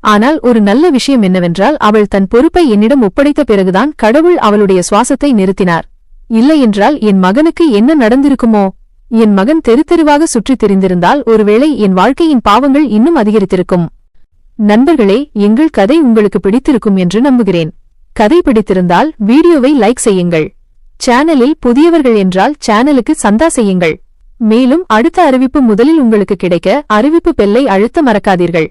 ஆனால் ஒரு நல்ல விஷயம் என்னவென்றால் அவள் தன் பொறுப்பை என்னிடம் ஒப்படைத்த பிறகுதான் கடவுள் அவளுடைய சுவாசத்தை நிறுத்தினார். இல்லையென்றால் என் மகனுக்கு என்ன நடந்திருக்குமோ? என் மகன் தெரு தெருவாக சுற்றித் திரிந்திருந்தால் ஒருவேளை என் வாழ்க்கையின் பாவங்கள் இன்னும் அதிகரித்திருக்கும். நண்பர்களே, எங்கள் கதை உங்களுக்கு பிடித்திருக்கும் என்று நம்புகிறேன். கதை பிடித்திருந்தால் வீடியோவை லைக் செய்யுங்கள். சேனலில் புதியவர்கள் என்றால் சேனலுக்கு சந்தா செய்யுங்கள். மேலும் அடுத்த அறிவிப்பு முதலில் உங்களுக்கு கிடைக்க அறிவிப்பு பெல்லை அழுத்த மறக்காதீர்கள்.